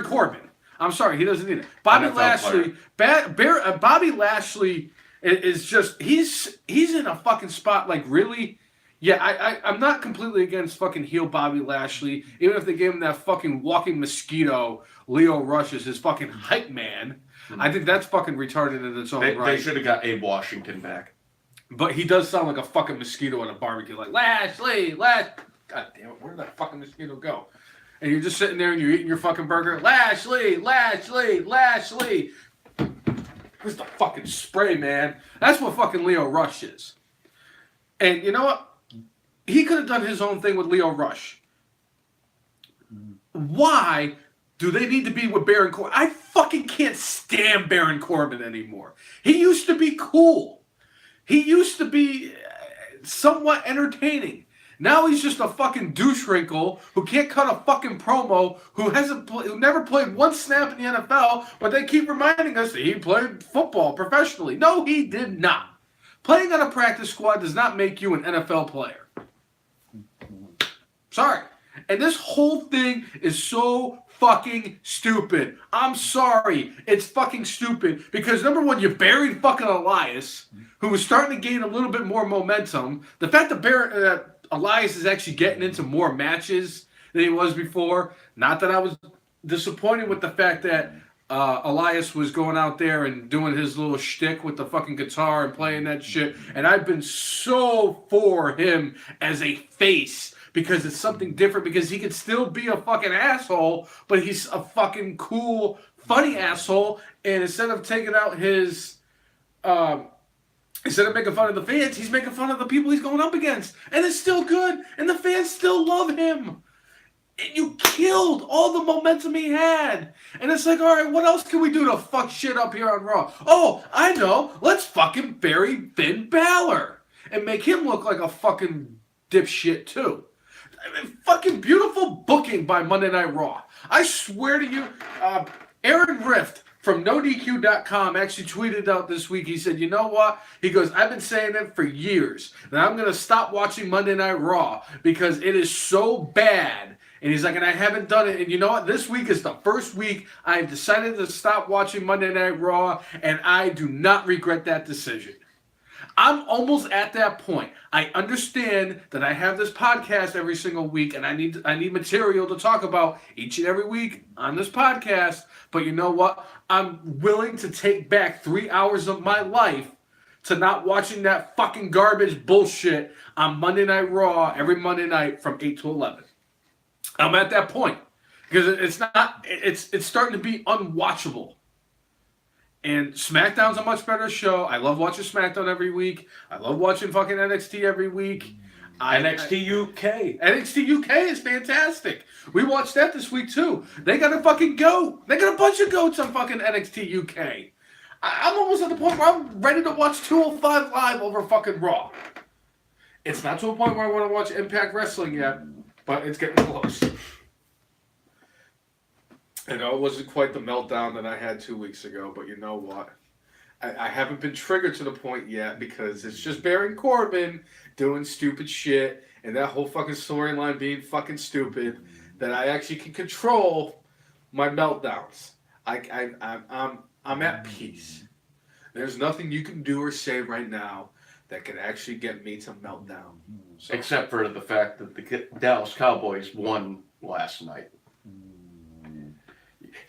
Corbin. I'm sorry, he doesn't need it. Bobby Lashley. Bobby Lashley is just he's in a fucking spot like really. Yeah, I'm not completely against fucking heel Bobby Lashley, even if they gave him that fucking walking mosquito, Leo Rush as his fucking hype man. I think that's fucking retarded in its own right. They should have got Abe Washington back. But he does sound like a fucking mosquito at a barbecue, like Lashley. God damn it, where did that fucking mosquito go? And you're just sitting there and you're eating your fucking burger. Lashley. Where's the fucking spray, man? That's what fucking Leo Rush is. And you know what? He could have done his own thing with Leo Rush. Why do they need to be with Baron Corbin? I fucking can't stand Baron Corbin anymore. He used to be cool. He used to be somewhat entertaining. Now he's just a fucking douche wrinkle who can't cut a fucking promo, who never played one snap in the NFL, but they keep reminding us that he played football professionally. No, he did not. Playing on a practice squad does not make you an NFL player. Sorry. And this whole thing is so fucking stupid. I'm sorry. It's fucking stupid. Because number one, you buried fucking Elias, who was starting to gain a little bit more momentum. The fact that Elias is actually getting into more matches than he was before. Not that I was disappointed with the fact that Elias was going out there and doing his little shtick with the fucking guitar and playing that shit. And I've been so for him as a face because it's something different, because he could still be a fucking asshole, but he's a fucking cool, funny asshole. And instead of taking out his... Instead of making fun of the fans, he's making fun of the people he's going up against. And it's still good. And the fans still love him. And you killed all the momentum he had. And it's like, all right, what else can we do to fuck shit up here on Raw? Oh, I know. Let's fucking bury Finn Balor. And make him look like a fucking dipshit, too. I mean, fucking beautiful booking by Monday Night Raw. I swear to you, Aaron Rift from NoDQ.com actually tweeted out this week. He said, you know what? He goes, I've been saying it for years that I'm going to stop watching Monday Night Raw because it is so bad. And he's like, and I haven't done it. And you know what? This week is the first week I've decided to stop watching Monday Night Raw, and I do not regret that decision. I'm almost at that point. I understand that I have this podcast every single week, and I need material to talk about each and every week on this podcast. But you know what? I'm willing to take back 3 hours of my life to not watching that fucking garbage bullshit on Monday Night Raw every Monday night from 8 to 11. I'm at that point because it's starting to be unwatchable. And SmackDown's a much better show. I love watching SmackDown every week. I love watching fucking NXT every week. NXT UK. NXT UK is fantastic. We watched that this week too. They got a fucking goat. They got a bunch of goats on fucking NXT UK. I'm almost at the point where I'm ready to watch 205 Live over fucking Raw. It's not to a point where I want to watch Impact Wrestling yet, but it's getting close. I know it wasn't quite the meltdown that I had 2 weeks ago, but you know what? I haven't been triggered to the point yet because it's just Baron Corbin doing stupid shit and that whole fucking storyline being fucking stupid that I actually can control my meltdowns. I'm at peace. There's nothing you can do or say right now that can actually get me to melt down. So. Except for the fact that the Dallas Cowboys won last night.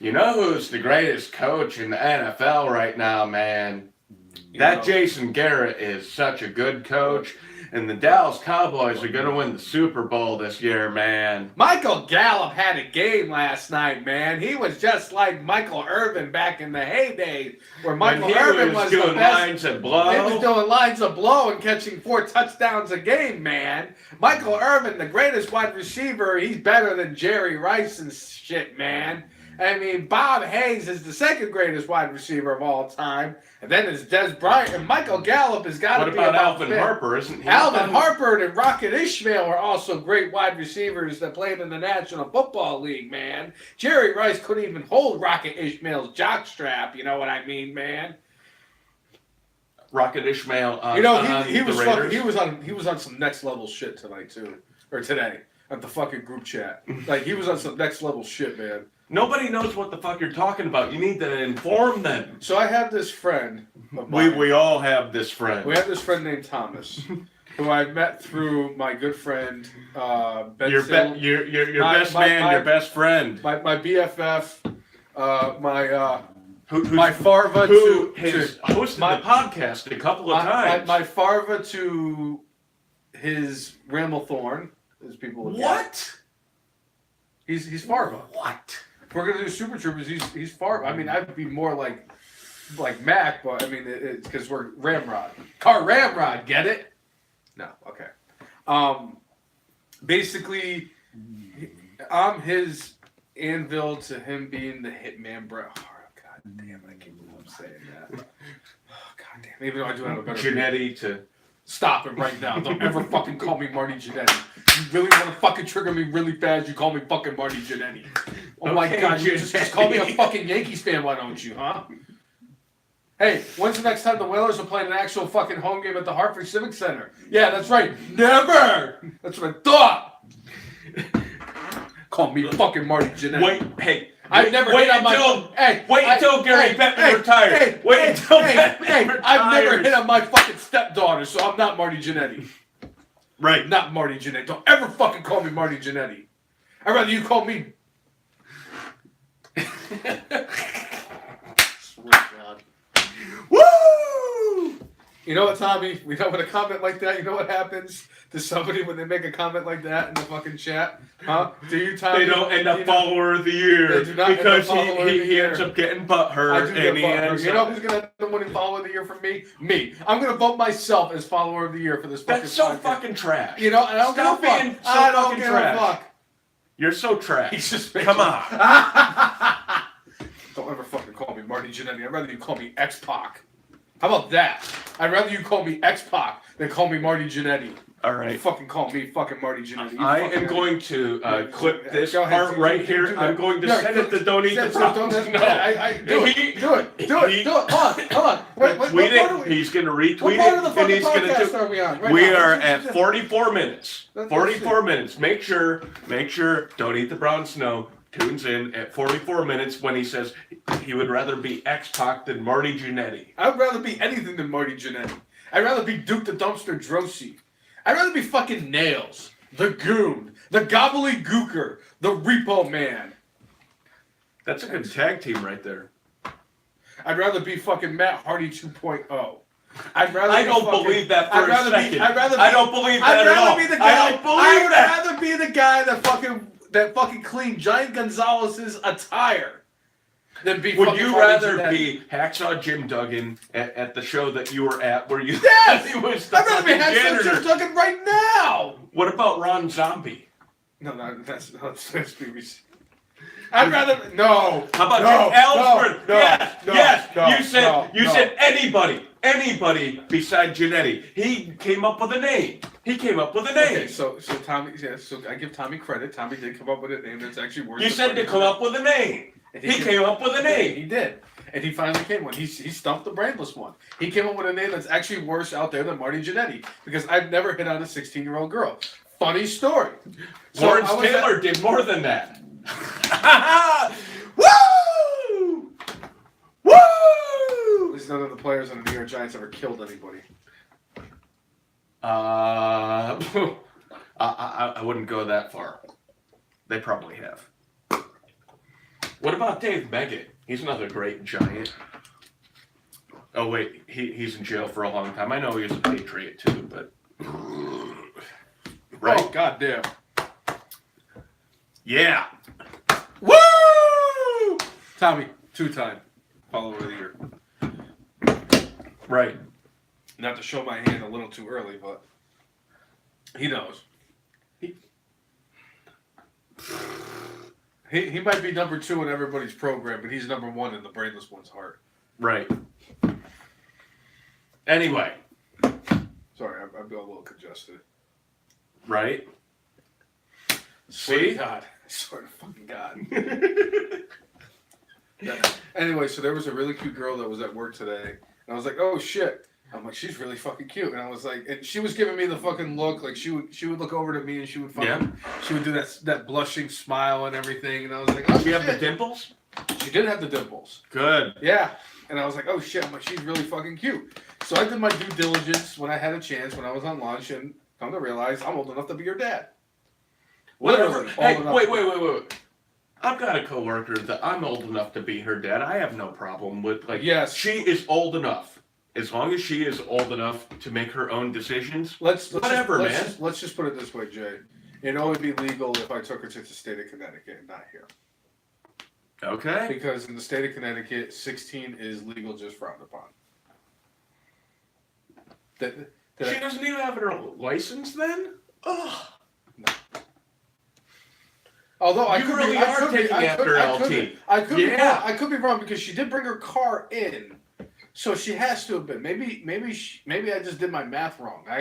You know who's the greatest coach in the NFL right now, man? That Jason Garrett is such a good coach. And the Dallas Cowboys are going to win the Super Bowl this year, man. Michael Gallup had a game last night, man. He was just like Michael Irvin back in the heyday, where Michael Irvin was doing the best. lines of blow. He was doing lines of blow and catching 4 touchdowns a game, man. Michael Irvin, the greatest wide receiver, he's better than Jerry Rice and shit, man. I mean, Bob Hayes is the second greatest wide receiver of all time. And then there's Des Bryant. And Michael Gallup has got to be about Alvin Harper, isn't he? Alvin Harper and Rocket Ishmael are also great wide receivers that played in the National Football League, man. Jerry Rice couldn't even hold Rocket Ishmael's jockstrap, you know what I mean, man? Rocket Ishmael on, you know, he was on some next level shit tonight, too. Or today. At the fucking group chat. Like, he was on some next level shit, man. Nobody knows what the fuck you're talking about. You need to inform them. So I have this friend of mine. We all have this friend. We have this friend named Thomas, who I met through my good friend Ben. Your best friend. My BFF, who's my Farva who has hosted the podcast a couple of times. My Farva to his Ramblethorn, as people would What? He's Farva. What? If we're gonna do Super Troopers, he's Farva. I mean, I'd be more like Mac, but I mean it's because we're Ramrod. Car Ramrod, get it? No, okay. Basically, I'm his anvil to him being the Hitman Bret Hart. God damn, I can't believe I'm saying that. Oh, God damn, even though I do have a better Jannetty to stop it right now. Don't ever fucking call me Marty Jannetty. You really want to fucking trigger me really fast, you call me fucking Marty Jannetty. Oh my God, you just call me a fucking Yankees fan, why don't you, huh? Hey, when's the next time the Whalers are playing an actual fucking home game at the Hartford Civic Center? Yeah, that's right. Never! That's what I thought! Call me fucking Marty Jannetty. wait. Hey, I've never hit on my. Wait until Gary Beckett retires. Wait until Beckett retires. I've never hit on my fucking stepdaughter, so I'm not Marty Jannetty. Right. Not Marty Jannetty. Don't ever fucking call me Marty Jannetty. I'd rather you call me. Swear to God. Woo! You know what, Tommy? We know with a comment like that, you know what happens to somebody when they make a comment like that in the fucking chat? Huh? Do you, Tommy? They don't end up follower of the year. They do not because end up follower of the he year. ends up getting butthurt. You know who's going to end up winning follower of the year from me? Me. I'm going to vote myself as follower of the year for this fucking That's so podcast. fucking trash. You know, and I don't Stop give a being fuck. so I don't fucking give trash. a fuck. You're so trash. He's just Come on. Don't ever fucking call me Marty Jannetty. I'd rather you call me X-Pac. How about that? I'd rather you call me X-Pac than call me Marty Jannetty. All right. You fucking call me fucking Marty Jannetty. I am going to clip this part right here. I'm going to send it to Don't Eat the Browns. Do it. Come on. Tweet it. He's going to retweet it. And he's going to do. Are we on? We are at 44 minutes. 44 minutes. Make sure. Don't Eat the Browns Snow tunes in at 44 minutes when he says he would rather be X-Pac than Marty Jannetty. I would rather be anything than Marty Jannetty. I'd rather be Duke the Dumpster Drosy. I'd rather be fucking Nails, the Goon, the Gobbledygooker, the Repo Man. That's a good tag team right there. I'd rather be fucking Matt Hardy 2.0. I'd rather. I don't believe that for a second. I don't believe that at all. I don't believe that. I'd rather be the guy that fucking cleaned Giant Gonzalez's attire than be. Would you Hardy rather Jannetty. be Hacksaw Jim Duggan at the show that you were at, where you? Yes. He was the I'd rather be fucking Hacksaw janitor. Jim Duggan right now. What about Ron Zombie? No, that's BBC. I'd rather no. How about no, Jim Ellsworth? no, yes, no, yes. no, You said anybody besides Jannetty. He came up with a name. Okay, so Tommy, so I give Tommy credit. Tommy did come up with a name that's actually worse. You said to come up with a name. He came up with a name. He did. And he finally came one. He stumped the brainless one. He came up with a name that's actually worse out there than Marty Jannetty. Because I've never hit on a 16-year-old girl. Funny story. Lawrence Taylor did more than that. Woo! Woo! At least none of the players on the New York Giants ever killed anybody. I wouldn't go that far. They probably have. What about Dave Beckett? He's another great Giant. Oh wait, he's in jail for a long time. I know he was a Patriot too, but right? Oh, goddamn. Yeah. Woo! Tommy, 2-time follower of the year. Right. Not to show my hand a little too early, but he knows. He might be number 2 in everybody's program, but he's number 1 in the brainless one's heart. Right. Anyway. Sorry, I'm a little congested. Right. Swear to See? God. I swear to fucking God. Yeah. Anyway, so there was a really cute girl that was at work today, and I was like, oh shit. I'm like, she's really fucking cute. And I was like, and she was giving me the fucking look, like she would look over to me and she would she would do that blushing smile and everything, and I was like, oh, Does she have the dimples? She did have the dimples. Good. Yeah. And I was like, oh shit, I'm like, she's really fucking cute. So I did my due diligence when I had a chance, when I was on lunch, and come to realize I'm old enough to be your dad. Whatever. Literally, Hey, old enough wait. I've got a coworker that I'm old enough to be her dad. I have no problem with, like, yes. She is old enough. As long as she is old enough to make her own decisions, Let's man. Let's just put it this way, Jay. It'd only be legal if I took her to the state of Connecticut and not here. Okay. Because in the state of Connecticut, 16 is legal, just frowned upon. She doesn't even have her license then? Ugh. No. Although You really are taking after LT. I could be wrong because she did bring her car in, so she has to have been. Maybe I just did my math wrong. I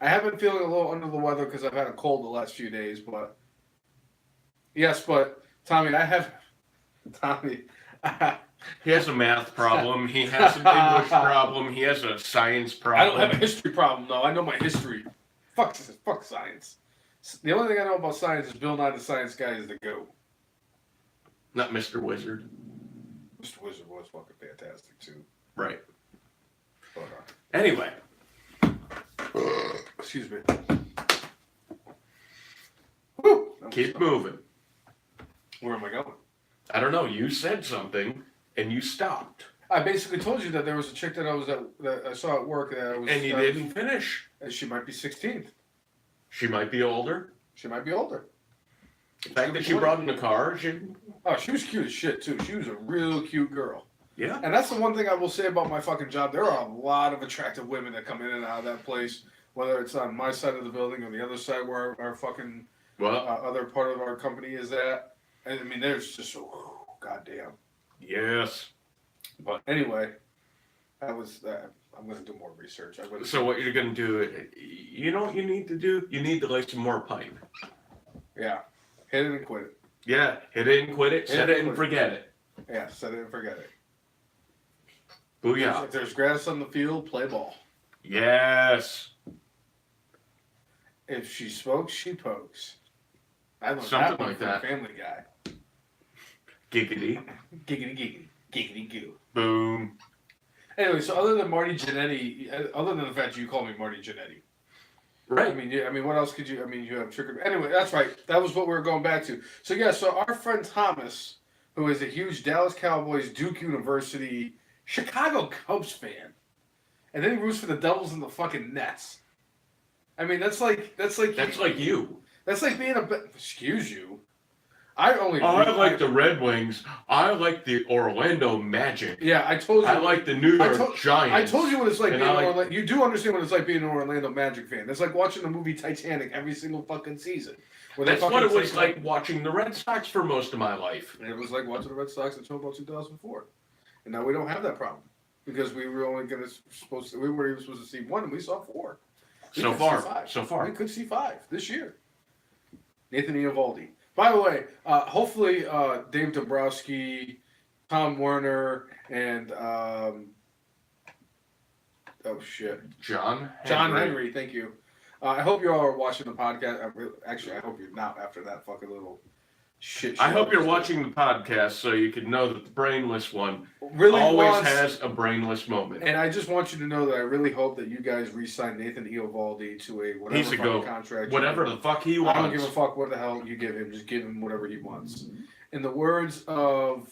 have been feeling a little under the weather because I've had a cold the last few days. But yes, but Tommy, He has a math problem. He has an English problem. He has a science problem. I don't have a history problem though. I know my history. Fuck science. The only thing I know about science is Bill Nye the Science Guy is the GOAT. Not Mr. Wizard. Mr. Wizard was fucking fantastic too. Right. But, Anyway. excuse me. Woo! Keep moving. Where am I going? I don't know. You said something and you stopped. I basically told you that there was a chick that I saw at work that I was. And you didn't finish. And she might be 16. She might be older. She might be older. The fact that she brought in the car, Oh, she was cute as shit too. She was a real cute girl. yeah. And that's the one thing I will say about my fucking job. There are a lot of attractive women that come in and out of that place, whether it's on my side of the building or the other side where our fucking other part of our company is at. And I mean, there's just goddamn. Yes. But anyway, that was. I'm going to do more research. So what you're going to do, you know what you need to do? You need to lay some more pipe. Yeah. Hit it and quit it. Yeah. Hit it and quit it. Set it and forget it. Yeah. Set it and forget it. Booyah. If there's grass on the field, play ball. Yes. If she smokes, she pokes. I learned Something that one like from that. Family Guy. Giggity. Giggity giggity. Giggity goo. Boom. Anyway, so other than Marty Jannetty, other than the fact you call me Marty Jannetty, Right. I mean, what else could you? I mean, you have triggered. Anyway, that's right. That was what we were going back to. So yeah, so our friend Thomas, who is a huge Dallas Cowboys, Duke University, Chicago Cubs fan, and then he roots for the Devils and the fucking Nets. I mean, that's like you. That's like being excuse you. I like the Red Wings. I like the Orlando Magic. Yeah, I told you. I like the New York Giants. I told you what it's like being Orlando. You do understand what it's like being an Orlando Magic fan. It's like watching the movie Titanic every single fucking season. That's what it was like watching the Red Sox for most of my life. And it was like watching the Red Sox until about 2004. And now we don't have that problem. Because we were only we were even supposed to see 1 and we saw 4. So far. We could see 5 this year. Nathan Eovaldi. By the way, hopefully Dave Dombrowski, Tom Werner, and John Henry. Thank you. I hope you all are watching the podcast. Actually, I hope you're not after that fucking little shit show. I hope you're watching the podcast so you can know that the brainless one really always has a brainless moment. And I just want you to know that I really hope that you guys re-sign Nathan Eovaldi to a whatever contract. Whatever the fuck he wants. I don't give a fuck what the hell you give him. Just give him whatever he wants. In the words of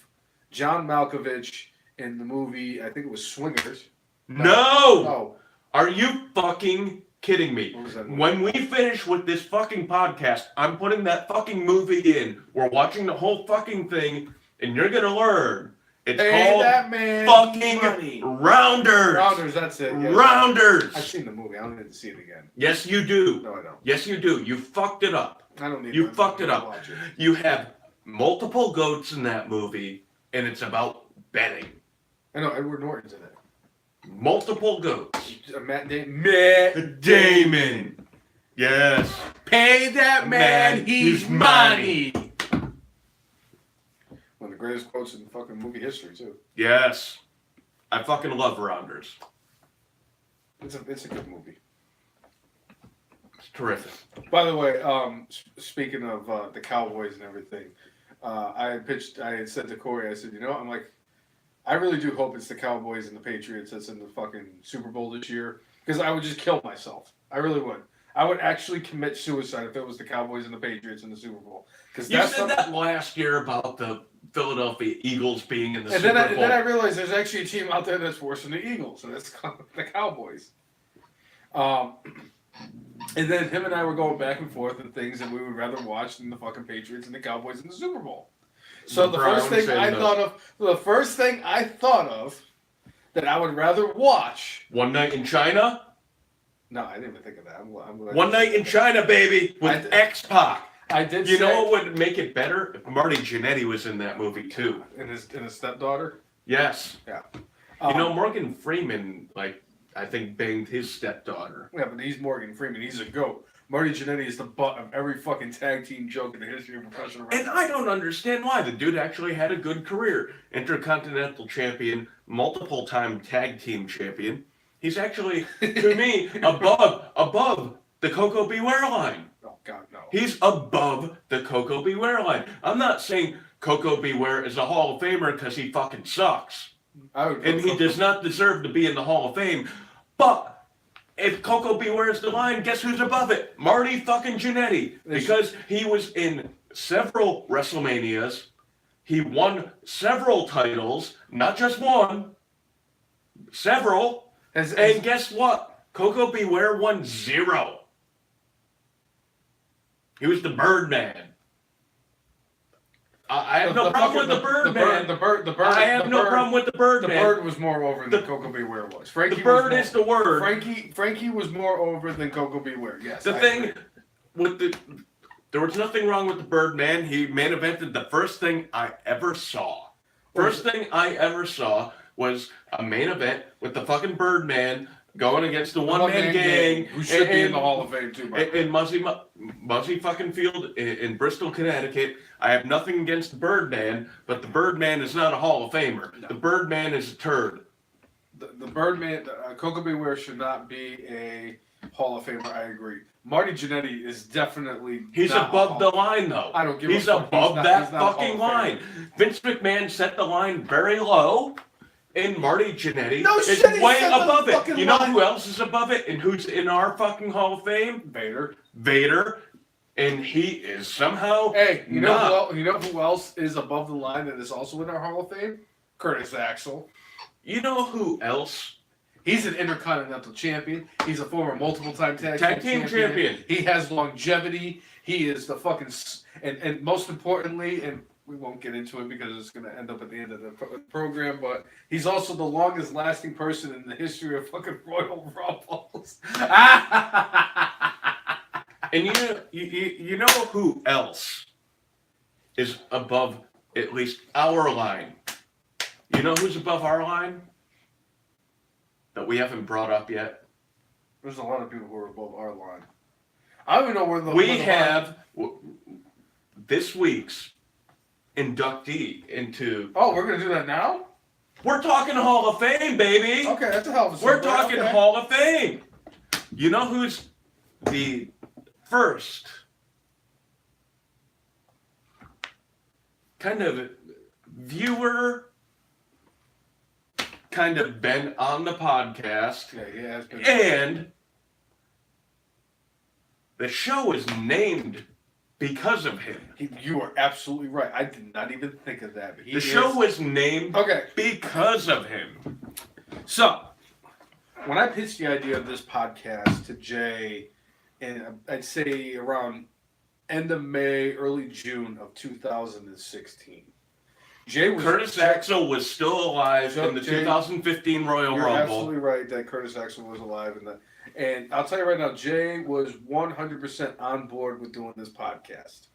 John Malkovich in the movie, I think it was Swingers. No! Are you fucking kidding me? What was that movie? When we finish with this fucking podcast, I'm putting that fucking movie in. We're watching the whole fucking thing, and you're gonna learn. It's called that man fucking money. Rounders. Rounders, that's it. Yes. Rounders. I've seen the movie. I don't need to see it again. Yes, you do. No, I don't. Yes, you do. You fucked it up. I don't need. You fucked it up. You have multiple goats in that movie, and it's about betting. I know Edward Norton's in it. Multiple goats. Matt Damon. Yes. Pay that man his money. One of the greatest quotes in fucking movie history, too. Yes. I fucking love Rounders. It's a good movie. It's terrific. By the way, speaking of the Cowboys and everything, I had said to Corey, I said, I'm like, I really do hope it's the Cowboys and the Patriots that's in the fucking Super Bowl this year, because I would just kill myself. I really would. I would actually commit suicide if it was the Cowboys and the Patriots in the Super Bowl. You said that last year about the Philadelphia Eagles being in the Super Bowl. And then I realized there's actually a team out there that's worse than the Eagles, and that's the Cowboys. And then him and I were going back and forth and things that we would rather watch than the fucking Patriots and the Cowboys in the Super Bowl. So the first thing I thought of that I would rather watch. One Night in China? No, I didn't even think of that. I'm One Night in China, baby, with X-Pac. I did. You know what would make it better? If Marty Jannetty was in that movie too. And his stepdaughter. Yes. Yeah. Morgan Freeman, I think banged his stepdaughter. Yeah, but he's Morgan Freeman. He's a goat. Marty Jannetty is the butt of every fucking tag team joke in the history of professional wrestling. And I don't understand why. The dude actually had a good career. Intercontinental champion, multiple-time tag team champion. He's actually, to me, above the Coco Beware line. Oh, God, no. He's above the Coco Beware line. I'm not saying Coco Beware is a Hall of Famer because he fucking sucks. And he does not deserve to be in the Hall of Fame. But if Coco Beware is the line, guess who's above it? Marty fucking Jannetty. Because he was in several WrestleManias. He won several titles. Not just one. Several. And guess what? Coco Beware won 0. He was the Birdman. I have no problem with the Birdman. I have no problem with the Birdman. The Bird was more over than Coco Beware was. The Bird is the word. Frankie was more over than Coco Beware. Yes. The thing with there was nothing wrong with the Birdman. He main evented the first thing I ever saw. First thing I ever saw was a main event with the fucking Birdman going against the one-man gang. Who should be in the Hall of Fame, too. In Muzzy fucking Field in Bristol, Connecticut. I have nothing against the Birdman, but the Birdman is not a Hall of Famer. No. The Birdman is a turd. The Birdman, Coco Beware should not be a Hall of Famer, I agree. Marty Jannetty is definitely He's above the line, though. I don't give a fuck. He's above that fucking line. Vince McMahon set the line very low, And Marty Jannetty No is shit, he way said the above it. fucking You know line. who else is above it and who's in our fucking Hall of Fame? Vader. And he is somehow Hey, you know not. who else is above the line and is also in our Hall of Fame? Curtis Axel. You know who else? He's an Intercontinental Champion. He's a former multiple-time tag team champion. He has longevity. He is the fucking... And most importantly, and we won't get into it because it's going to end up at the end of the program, but he's also the longest-lasting person in the history of fucking Royal Rumbles. And you know who else is above at least our line? You know who's above our line? That we haven't brought up yet? There's a lot of people who are above our line. I don't even know where the... We have this week's inductee into... Oh, we're going to do that now? We're talking Hall of Fame, baby! Okay, that's a hell of a... We're talking Hall of Fame! You know who's the first kind of viewer... kind of been on the podcast, Yeah, he has been. and the show is named because of him. You are absolutely right. I did not even think of that. But The show was named okay because of him. So, when I pitched the idea of this podcast to Jay, and I'd say around end of May, early June of 2016. Curtis Axel was still alive in the Jay, 2015 Royal you're Rumble. Absolutely right that Curtis Axel was alive in that. And I'll tell you right now, Jay was 100% on board with doing this podcast.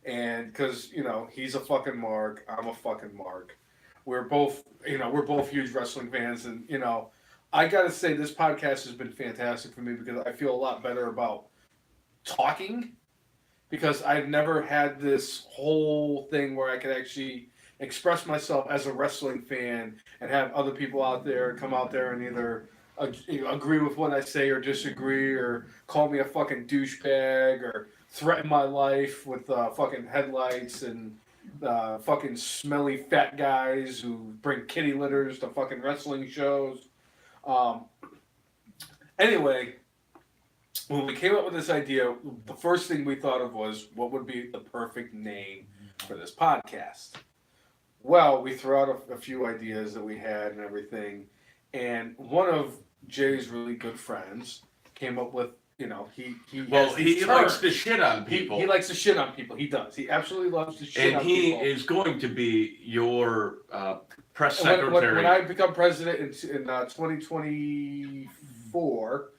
And because, he's a fucking mark, I'm a fucking mark. We're both huge wrestling fans. And, I got to say this podcast has been fantastic for me because I feel a lot better about talking because I've never had this whole thing where I could actually express myself as a wrestling fan and have other people out there come out there and either agree with what I say or disagree or call me a fucking douchebag or threaten my life with fucking headlights and fucking smelly fat guys who bring kitty litters to fucking wrestling shows. Anyway, when we came up with this idea, the first thing we thought of was what would be the perfect name for this podcast. Well, we threw out a few ideas that we had and everything, and one of Jay's really good friends came up with, he likes to shit on people. He likes to shit on people. He does. He absolutely loves to shit on people. And he is going to be your press secretary. When I become president in 2024,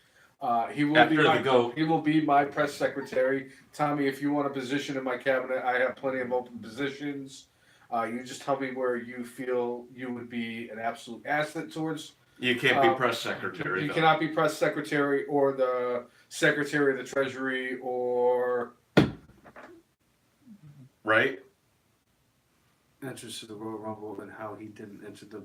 he will be my press secretary. Tommy, if you want a position in my cabinet, I have plenty of open positions. You just tell me where you feel you would be an absolute asset towards. You can't be press secretary. You cannot be press secretary or the secretary of the treasury or... Right? Entrance to the Royal Rumble and how he didn't enter the...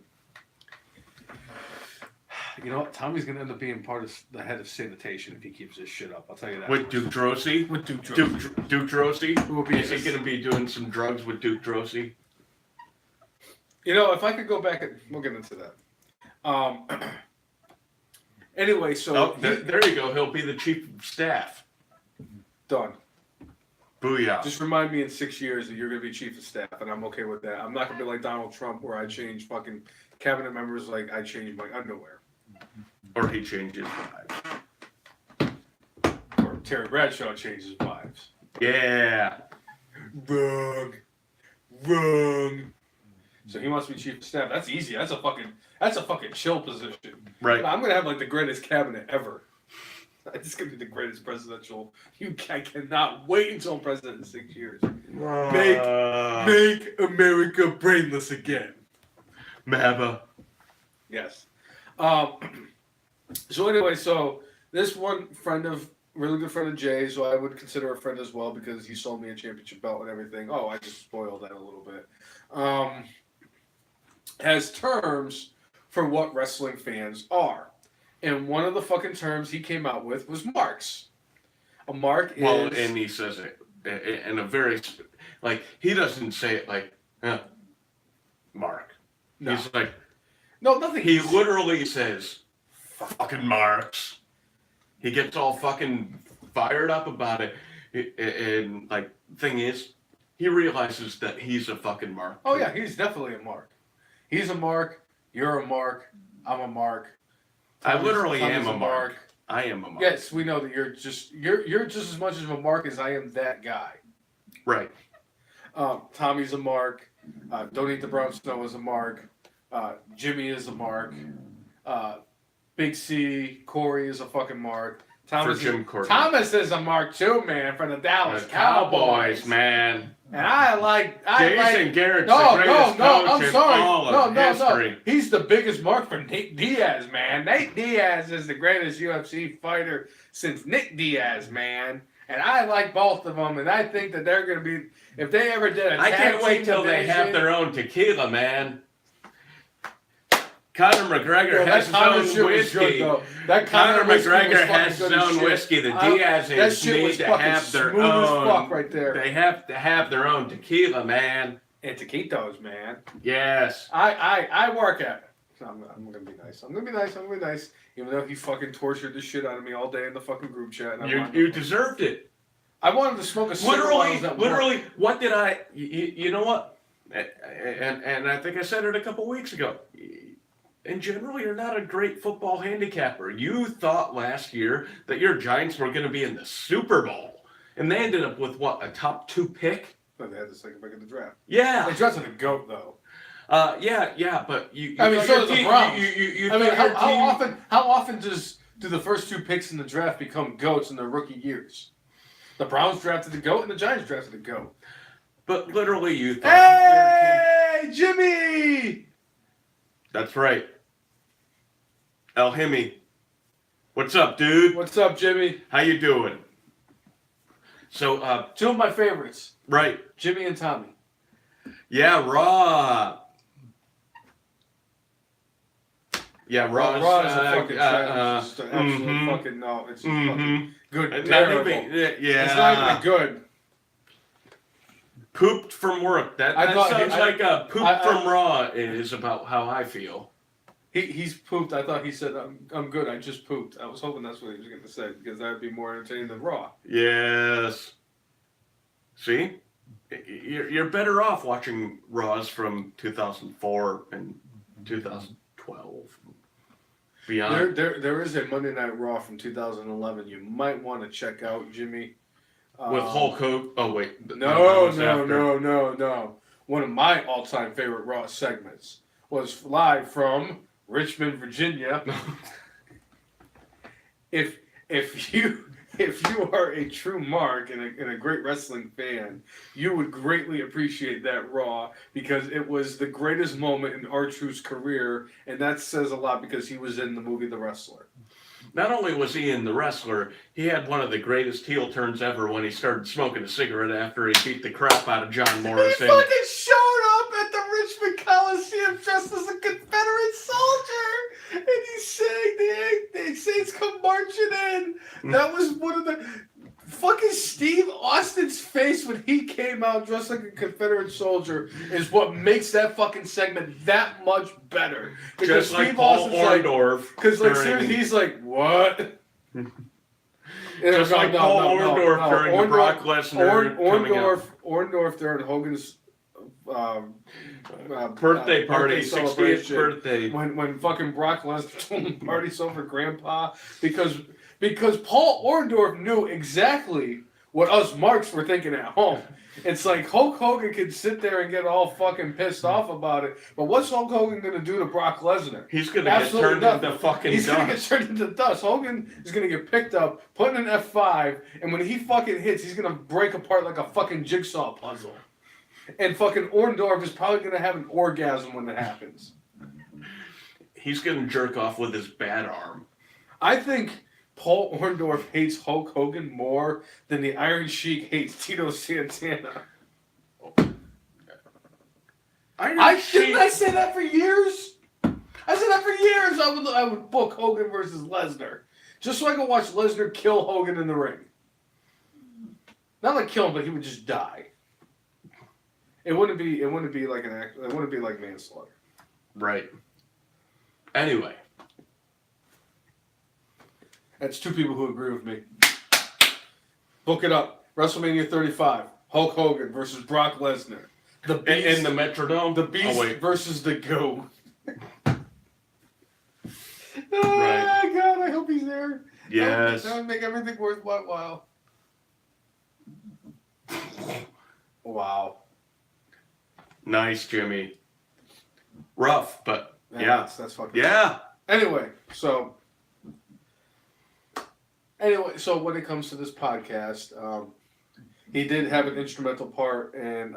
You know what? Tommy's going to end up being part of the head of sanitation if he keeps this shit up. I'll tell you that. With Duke Drosy? With Duke Drosy. Duke Drosy? Is he going to be doing some drugs with Duke Drosy? If I could go back, we'll get into that. Anyway, so... there you go. He'll be the chief of staff. Done. Booyah. Just remind me in 6 years that you're going to be chief of staff, and I'm okay with that. I'm not going to be like Donald Trump where I change fucking cabinet members like I change my underwear. Or he changes wives. Or Terry Bradshaw changes wives. Yeah. Wrong. So he wants to be chief of staff. That's easy. That's a fucking chill position. Right. I'm gonna have like the greatest cabinet ever. It's gonna be the greatest presidential. I cannot wait until I'm president in 6 years. Make America brainless again. Mabba. Yes. So anyway, this one really good friend of Jay's, who I would consider a friend as well because he sold me a championship belt and everything. Oh, I just spoiled that a little bit. Has terms for what wrestling fans are. And one of the fucking terms he came out with was marks. A mark is... Well, and he says it in a very... Like, he doesn't say it like, Mark. No. He's like, No, nothing. He literally says, "Fucking marks." He gets all fucking fired up about it, and like, thing is, he realizes that he's a fucking mark. Oh yeah, he's definitely a mark. He's a mark. You're a mark. I'm a mark. I literally am Tommy's a mark. I am a mark. Yes, we know that you're just as much of a mark as I am that guy. Right. Tommy's a mark. Don't Eat the Brown Snow is a mark. Jimmy is a mark. Big C, Corey is a fucking mark. Thomas is a mark too, man, for the Dallas Cowboys, man. And I like Jason Garrett's the greatest coach in all of history. No. He's the biggest mark for Nate Diaz, man. Nate Diaz is the greatest UFC fighter since Nick Diaz, man. And I like both of them, and I think that they're going to be, if they ever did a I can't wait till they have their own tequila, man. Conor McGregor has his own whiskey. Conor McGregor has his own whiskey. The Diaz's need to have their own. Right there. They have to have their own tequila, man. And taquitos, man. Yes. I work at it. So I'm gonna be nice. I'm gonna be nice. Even though he fucking tortured the shit out of me all day in the fucking group chat. And You deserved it. I wanted to smoke a cigarette. Literally, what did I? You know what? And I think I said it a couple weeks ago. In general, you're not a great football handicapper. You thought last year that your Giants were going to be in the Super Bowl, and they ended up with what, a top 2 pick? But they had the second pick of the draft. Yeah, they drafted a goat though. Yeah, but you I mean, so did the Browns. I mean, how often do the first 2 picks in the draft become goats in their rookie years? The Browns drafted the goat, and the Giants drafted the goat. But literally, you thought, hey, Jimmy. That's right. El Himi. What's up, dude? What's up, Jimmy? How you doing? So, 2 of my favorites. Right. Jimmy and Tommy. Yeah, Raw. Yeah, Raw. Raw is a fucking trash. It's just absolute fucking no. It's just fucking good. Terrible. It's not even good. Pooped from work. That sounds like a poop from Raw is about how I feel. He's pooped. I thought he said, I'm good. I just pooped. I was hoping that's what he was going to say because that would be more entertaining than Raw. Yes. See? You're better off watching Raws from 2004 and 2012. Beyond. There is a Monday Night Raw from 2011 you might want to check out, Jimmy. With Hulk Hogan. Oh, wait. No. One of my all-time favorite Raw segments was live from Richmond, Virginia. If you are a true mark and a great wrestling fan, you would greatly appreciate that Raw because it was the greatest moment in R-Truth's career, and that says a lot because he was in the movie The Wrestler. Not only was he in The Wrestler, he had one of the greatest heel turns ever when he started smoking a cigarette after he beat the crap out of John Morrison. He fucking showed up at the Richmond Coliseum dressed as a Confederate soldier, and he's saying the Saints come marching in. That was one of the... Fucking Steve Austin's face when he came out dressed like a Confederate soldier is what makes that fucking segment that much better. Because just like Steve Paul Orndorff. Because seriously, he's like, what? Just like Paul Orndorff during the Brock Lesnar Orndorff during Hogan's birthday party, 60th birthday. When fucking Brock Lesnar told him party's over, Grandpa, because Paul Orndorff knew exactly what us marks were thinking at home. It's like Hulk Hogan could sit there and get all fucking pissed off about it, but what's Hulk Hogan going to do to Brock Lesnar? He's going to get turned into fucking dust. He's going to get turned into dust. Hogan is going to get picked up, put in an F5, and when he fucking hits, he's going to break apart like a fucking jigsaw puzzle. And fucking Orndorff is probably going to have an orgasm when that happens. He's going to jerk off with his bad arm. I think Paul Orndorff hates Hulk Hogan more than the Iron Sheik hates Tito Santana. I say that for years. I said that for years. I would book Hogan versus Lesnar, just so I could watch Lesnar kill Hogan in the ring. Not like kill him, but he would just die. It wouldn't be like manslaughter. Right. Anyway. That's two people who agree with me. Book it up. WrestleMania 35. Hulk Hogan versus Brock Lesnar. The Beast in the Metrodome? The Beast versus the Goat. Right. Oh, God, I hope he's there. Yes. That would make everything worthwhile. Wow. Nice, Jimmy. Rough, but yeah. That's fucking yeah. Anyway, so when it comes to this podcast, he did have an instrumental part in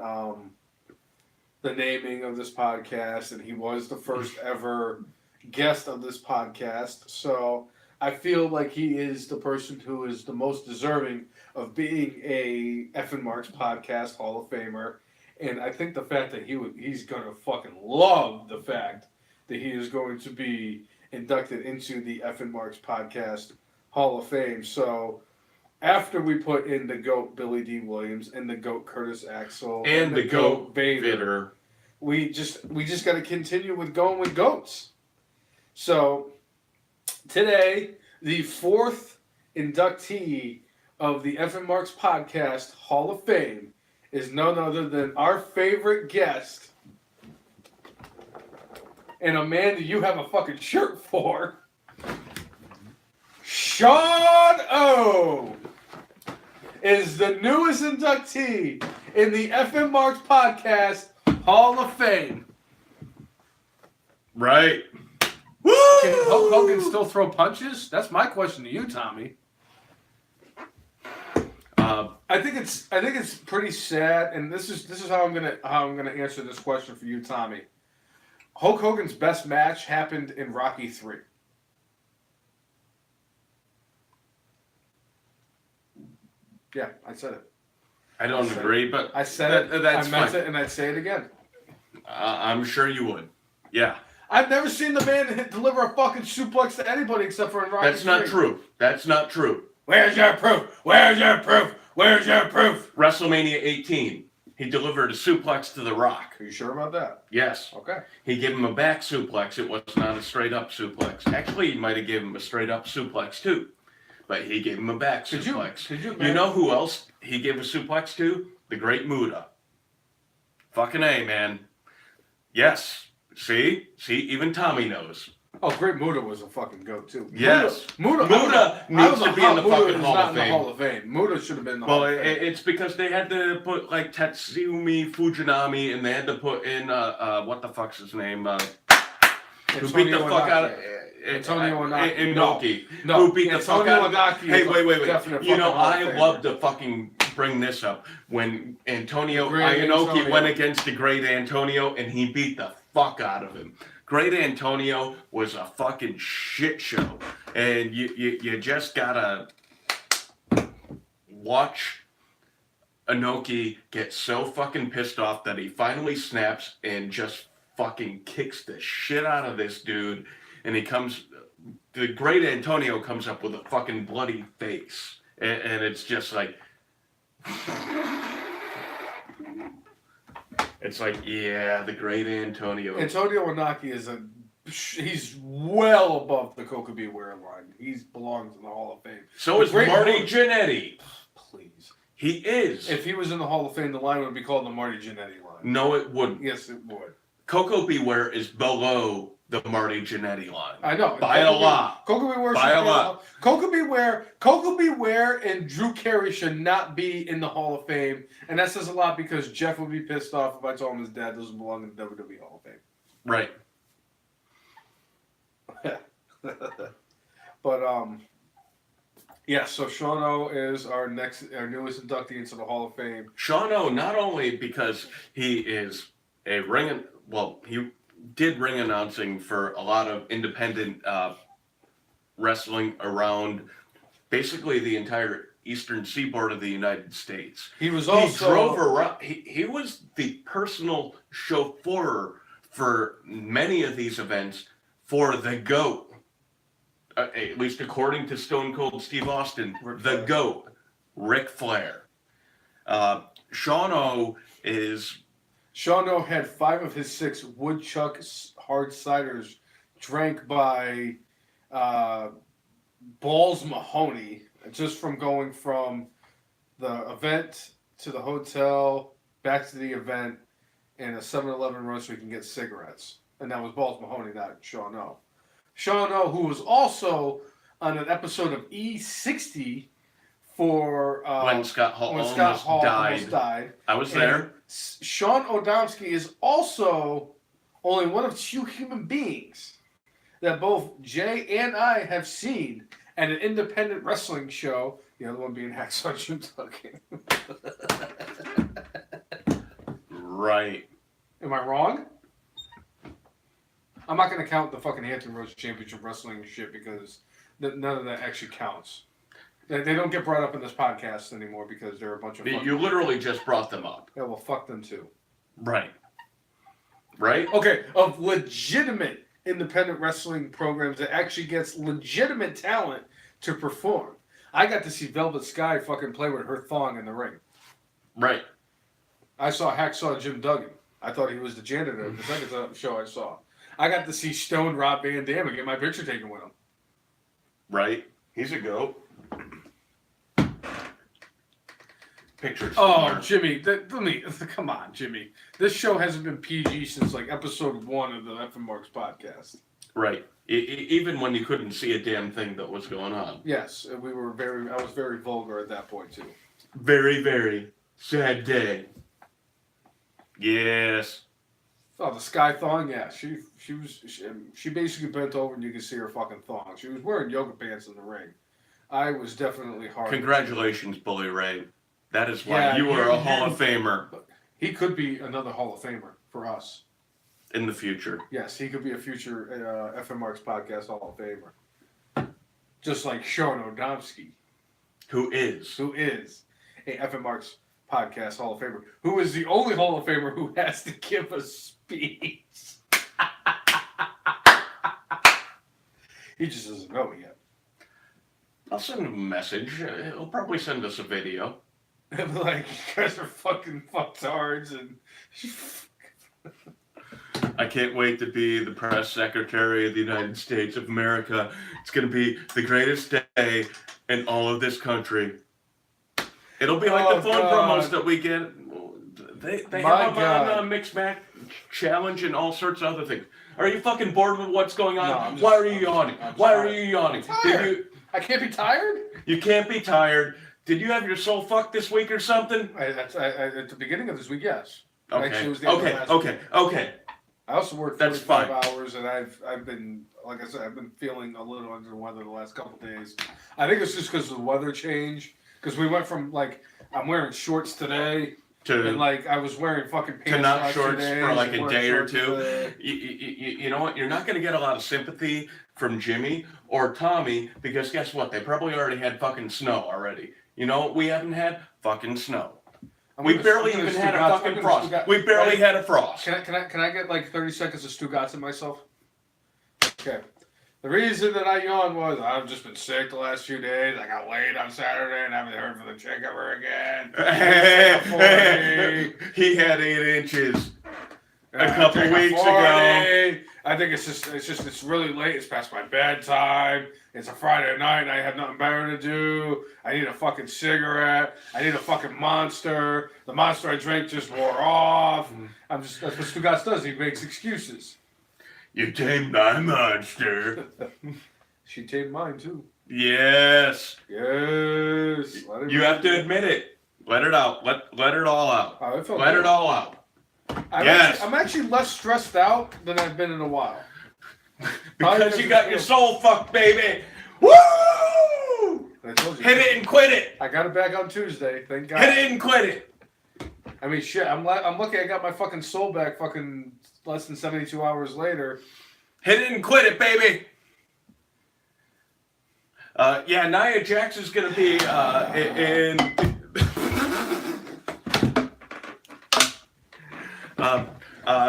the naming of this podcast, and he was the first ever guest of this podcast. So I feel like he is the person who is the most deserving of being a Effin' Marks podcast Hall of Famer. And I think the fact that he's going to fucking love the fact that he is going to be inducted into the Effin' Marks podcast Hall of Fame. So after we put in the GOAT Billy D. Williams and the GOAT Curtis Axel and the GOAT Vader, we just got to continue with going with GOATs. So today, the fourth inductee of the Effin' Marks podcast Hall of Fame is none other than our favorite guest and a man that you have a fucking shirt for, Sean O. is the newest inductee in the Effin' Marks podcast Hall of Fame. Right. Woo! Can Hulk Hogan still throw punches? That's my question to you, Tommy. I think it's pretty sad, and this is how I'm gonna answer this question for you, Tommy. Hulk Hogan's best match happened in Rocky III. Yeah, I said it. I don't agree, but I said it. That's I meant fine. it, and I'd say it again. I'm sure you would. Yeah. I've never seen the man deliver a fucking suplex to anybody except for in Rocky That's not III. true. That's not true. Where's your proof? Where's your proof? Where's your proof? WrestleMania 18. He delivered a suplex to The Rock. Are you sure about that? Yes. Okay. He gave him a back suplex. It was not a straight up suplex. Actually, he might have given him a straight up suplex too. But he gave him a back suplex. You know who else he gave a suplex to? The Great Muta. Fucking A, man. Yes. See, even Tommy knows. Oh, Great Muta was a fucking goat too. Yes. Muta needs to be in the fucking Hall of Fame. Hall of Fame. Muta should have been in the Well, Hall of Fame. it's because they had to put like Tatsumi Fujinami, and they had to put in what the fuck's his name? Who beat the fuck out of Antonio Inoki? No. Who beat the fuck out of Inoki? Hey, wait. Definite You know, fucking Hall of I Famer. love to fucking bring this up when Antonio Great Inoki Antonio. went against the Great Antonio, and he beat the fuck out of him. Great Antonio was a fucking shit show, and you just gotta watch Inoki get so fucking pissed off that he finally snaps and just fucking kicks the shit out of this dude, and the Great Antonio comes up with a fucking bloody face, and it's just like, it's like, yeah, the Great Antonio. Antonio Inoki he's well above the Coca Beware line. He belongs in the Hall of Fame. So is Marty Jannetty. Please. He is. If he was in the Hall of Fame, the line would be called the Marty Jannetty line. No, it wouldn't. Yes, it would. Coco Beware is below the Marty Jannetty line. I know. By a lot. Coca Beware By a lot. Coca Beware and Drew Carey should not be in the Hall of Fame. And that says a lot because Jeff would be pissed off if I told him his dad doesn't belong in the WWE Hall of Fame. Right. But yeah, so Sean O is our newest inductee into the Hall of Fame. Sean O, not only because he is he did ring announcing for a lot of independent wrestling around basically the entire eastern seaboard of the United States. He was also he drove around. He was the personal chauffeur for many of these events for the GOAT. At least according to Stone Cold Steve Austin, the GOAT, Ric Flair. Sean O had 5 of his 6 Woodchuck hard ciders drank by Balls Mahoney, just from going from the event to the hotel, back to the event, and a 7-Eleven run so we can get cigarettes. And that was Balls Mahoney, not Sean O. Sean O, who was also on an episode of E60 for when Scott Hall, when almost, Scott Hall died. almost died. I was And there. Sean Odomsky is also only one of 2 human beings that both Jay and I have seen at an independent wrestling show, the other one being Hacksaw Jim Duggan. Right. Am I wrong? I'm not going to count the fucking Hampton Roads Championship Wrestling shit because none of that actually counts. They don't get brought up in this podcast anymore because they're a bunch of fucking... You literally just brought them up. Yeah, well, fuck them too. Right. Right? Okay, of legitimate independent wrestling programs that actually gets legitimate talent to perform. I got to see Velvet Sky fucking play with her thong in the ring. Right. I saw Hacksaw Jim Duggan. I thought he was the janitor the second show I saw. I got to see Stone Rob Van Dam and get my picture taken with him. Right. He's a goat. Pictures. Oh, Jimmy, come on, Jimmy. This show hasn't been PG since like episode 1 of the F and Marks podcast. Right. Even when you couldn't see a damn thing that was going on. Yes, I was very vulgar at that point too. Very, very sad day. Yes. Oh, the Sky thong, yeah. She basically bent over and you could see her fucking thong. She was wearing yoga pants in the ring. I was definitely hard. Congratulations, Bully Ray. That is why you are a Hall of Famer. He could be another Hall of Famer for us. In the future. Yes, he could be a future FM Marks Podcast Hall of Famer. Just like Sean Odomsky. Who is a FM Marks Podcast Hall of Famer. Who is the only Hall of Famer who has to give a speech. He just doesn't know yet. I'll send him a message. He'll probably send us a video. Like, you guys are fucking fucktards and... I can't wait to be the press secretary of the United States of America. It's going to be the greatest day in all of this country. It'll be like the phone promos that we get. They have on Mixed Match Challenge and all sorts of other things. Are you fucking bored with what's going on? Why are you yawning? Why are you yawning? I can't be tired? You can't be tired. Did you have your soul fucked this week or something? At the beginning of this week, yes. Okay. Actually, it was the end of last week. Okay. I also worked That's 45 hours, and I've been, like I said, I've been feeling a little under the weather the last couple of days. I think it's just because of the weather change. Because we went from, like, I'm wearing shorts today, and, like, I was wearing fucking pants to not shorts today, for, like, a day or two. Today. You know what? You're not going to get a lot of sympathy from Jimmy or Tommy, because guess what? They probably already had fucking snow already. You know what we haven't had? Fucking snow. We barely even had a fucking frost. We barely had a frost. Can I get like 30 seconds of Stugatz in myself? Okay. The reason that I yawned was I've just been sick the last few days. I got laid on Saturday and I haven't heard from the chick ever again. He had 8 inches a couple weeks ago. I think it's really late. It's past my bedtime. It's a Friday night and I have nothing better to do. I need a fucking cigarette. I need a fucking Monster. The Monster I drank just wore off. That's what Stugatz does. He makes excuses. You tamed my monster. She tamed mine too. Yes. Yes. You have to admit it. Let it out. Let it all out. Let it all out. I'm actually less stressed out than I've been in a while. Because you got your soul fucked, baby. Woo! Hit it and quit it. I got it back on Tuesday. Thank God. Hit it and quit it. I mean, shit. I'm lucky I got my fucking soul back. Fucking less than 72 hours later. Hit it and quit it, baby. Yeah, Nia Jax is gonna be in.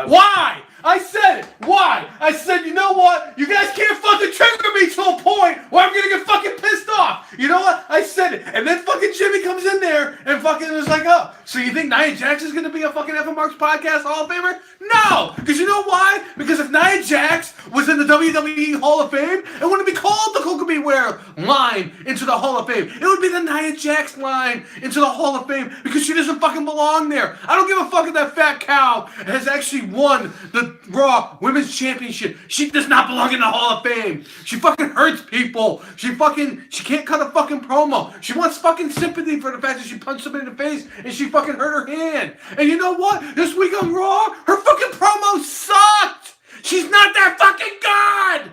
Why? I said it. Why? I said, you know what? You guys can't fucking trigger me to a point where I'm gonna get fucking pissed off. You know what? I said it. And then fucking Jimmy comes in there and and fucking was like, oh, so you think Nia Jax is going to be a fucking F Marks Podcast Hall of Famer? No! Because you know why? Because if Nia Jax was in the WWE Hall of Fame, it wouldn't be called the Coca Beware line into the Hall of Fame. It would be the Nia Jax line into the Hall of Fame because she doesn't fucking belong there. I don't give a fuck if that fat cow has actually won the Raw Women's Championship. She does not belong in the Hall of Fame. She fucking hurts people. She can't cut a fucking promo. She wants fucking sympathy for the fact that she punched somebody in the face and she fucking hurt her hand. And you know what? This week on Raw, her fucking promo sucked. She's not that fucking good.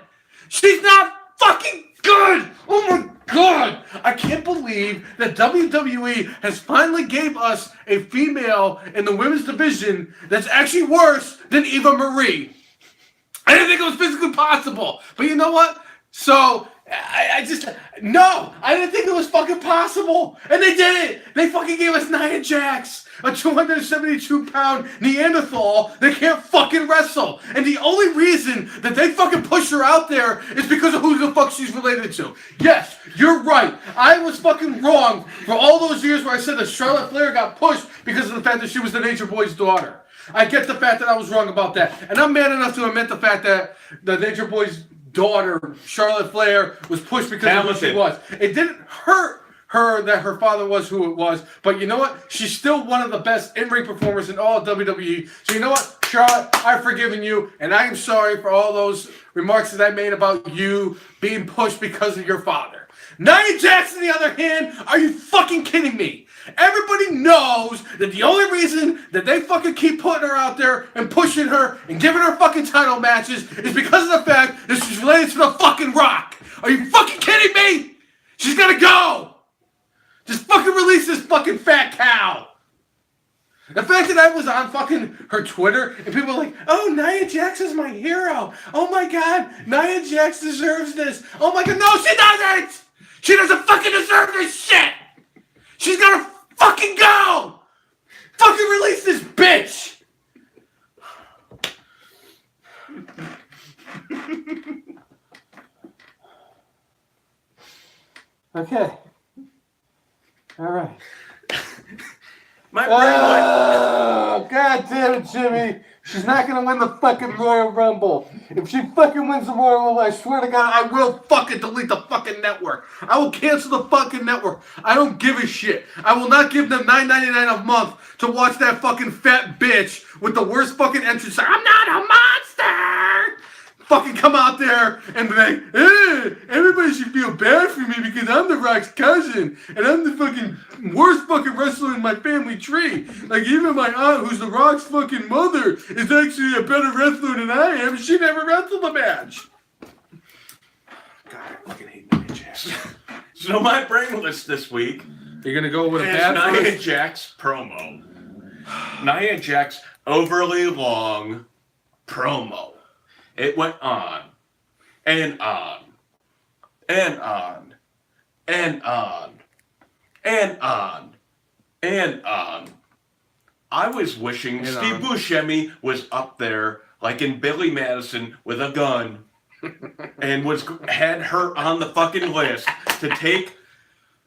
She's not fucking good. Oh my God. I can't believe that WWE has finally gave us a female in the women's division that's actually worse than Eva Marie. I didn't think it was physically possible. But you know what? So, I didn't think it was fucking possible. And they did it. They fucking gave us Nia Jax, a 272-pound Neanderthal that can't fucking wrestle. And the only reason that they fucking push her out there is because of who the fuck she's related to. Yes, you're right. I was fucking wrong for all those years where I said that Charlotte Flair got pushed because of the fact that she was the Nature Boy's daughter. I get the fact that I was wrong about that. And I'm mad enough to admit the fact that the Nature Boy's daughter, Charlotte Flair, was pushed because of who she was. It didn't hurt her that her father was who it was, but you know what? She's still one of the best in-ring performers in all of WWE. So you know what, Charlotte? I've forgiven you, and I am sorry for all those remarks that I made about you being pushed because of your father. Nia Jax, on the other hand, are you fucking kidding me? Everybody knows that the only reason that they fucking keep putting her out there and pushing her and giving her fucking title matches is because of the fact that she's related to the fucking Rock. Are you fucking kidding me? She's gotta go. Just fucking release this fucking fat cow. The fact that I was on fucking her Twitter and people were like, oh, Nia Jax is my hero. Oh my God, Nia Jax deserves this. Oh my God, no, she doesn't. She doesn't fucking deserve this shit. She's gotta fucking go. Fucking release this bitch. Okay. All right. My brain went. Oh, God damn it, Jimmy. She's not going to win the fucking Royal Rumble. If she fucking wins the Royal Rumble, I swear to God, I will fucking delete the fucking network. I will cancel the fucking network. I don't give a shit. I will not give them $9.99 a month to watch that fucking fat bitch with the worst fucking entrance. I'm not a monster! Fucking come out there and be like, everybody should feel bad for me because I'm the Rock's cousin and I'm the fucking worst fucking wrestler in my family tree. Like even my aunt, who's the Rock's fucking mother, is actually a better wrestler than I am. She never wrestled a match. God, I fucking hate Nia Jax. So my brain list this week. You're gonna go with a is bad Nia first? Jax promo. Nia Jax overly long promo. It went on, and on, and on, and on, and on, and on. I was wishing Steve Buscemi was up there, like in Billy Madison, with a gun, and had her on the fucking list to take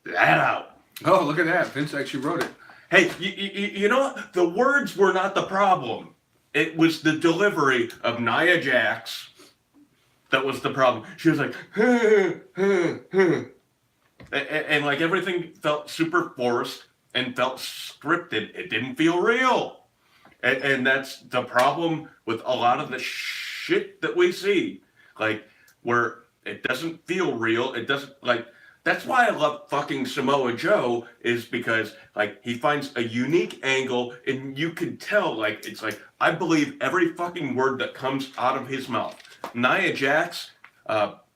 that out. Oh, look at that. Vince actually wrote it. Hey, you know what? The words were not the problem. It was the delivery of Nia Jax that was the problem. She was like, and like everything felt super forced and felt scripted. It didn't feel real. And that's the problem with a lot of the shit that we see. Like, where it doesn't feel real. It doesn't, like, that's why I love fucking Samoa Joe, is because, like, he finds a unique angle, and you can tell, like, it's like, I believe every fucking word that comes out of his mouth. Nia Jax,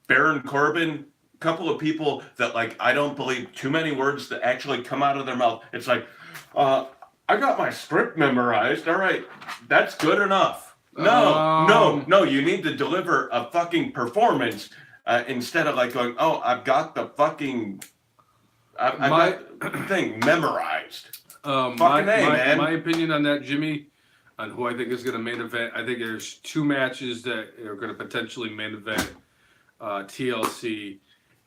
Baron Corbin, a couple of people that, like, I don't believe too many words that actually come out of their mouth. It's like, I got my script memorized. All right, that's good enough. No, you need to deliver a fucking performance. Instead of like going, oh, I've got the fucking, I've got the thing memorized. Man. My opinion on that, Jimmy, on who I think is going to main event, I think there's two matches that are going to potentially main event TLC,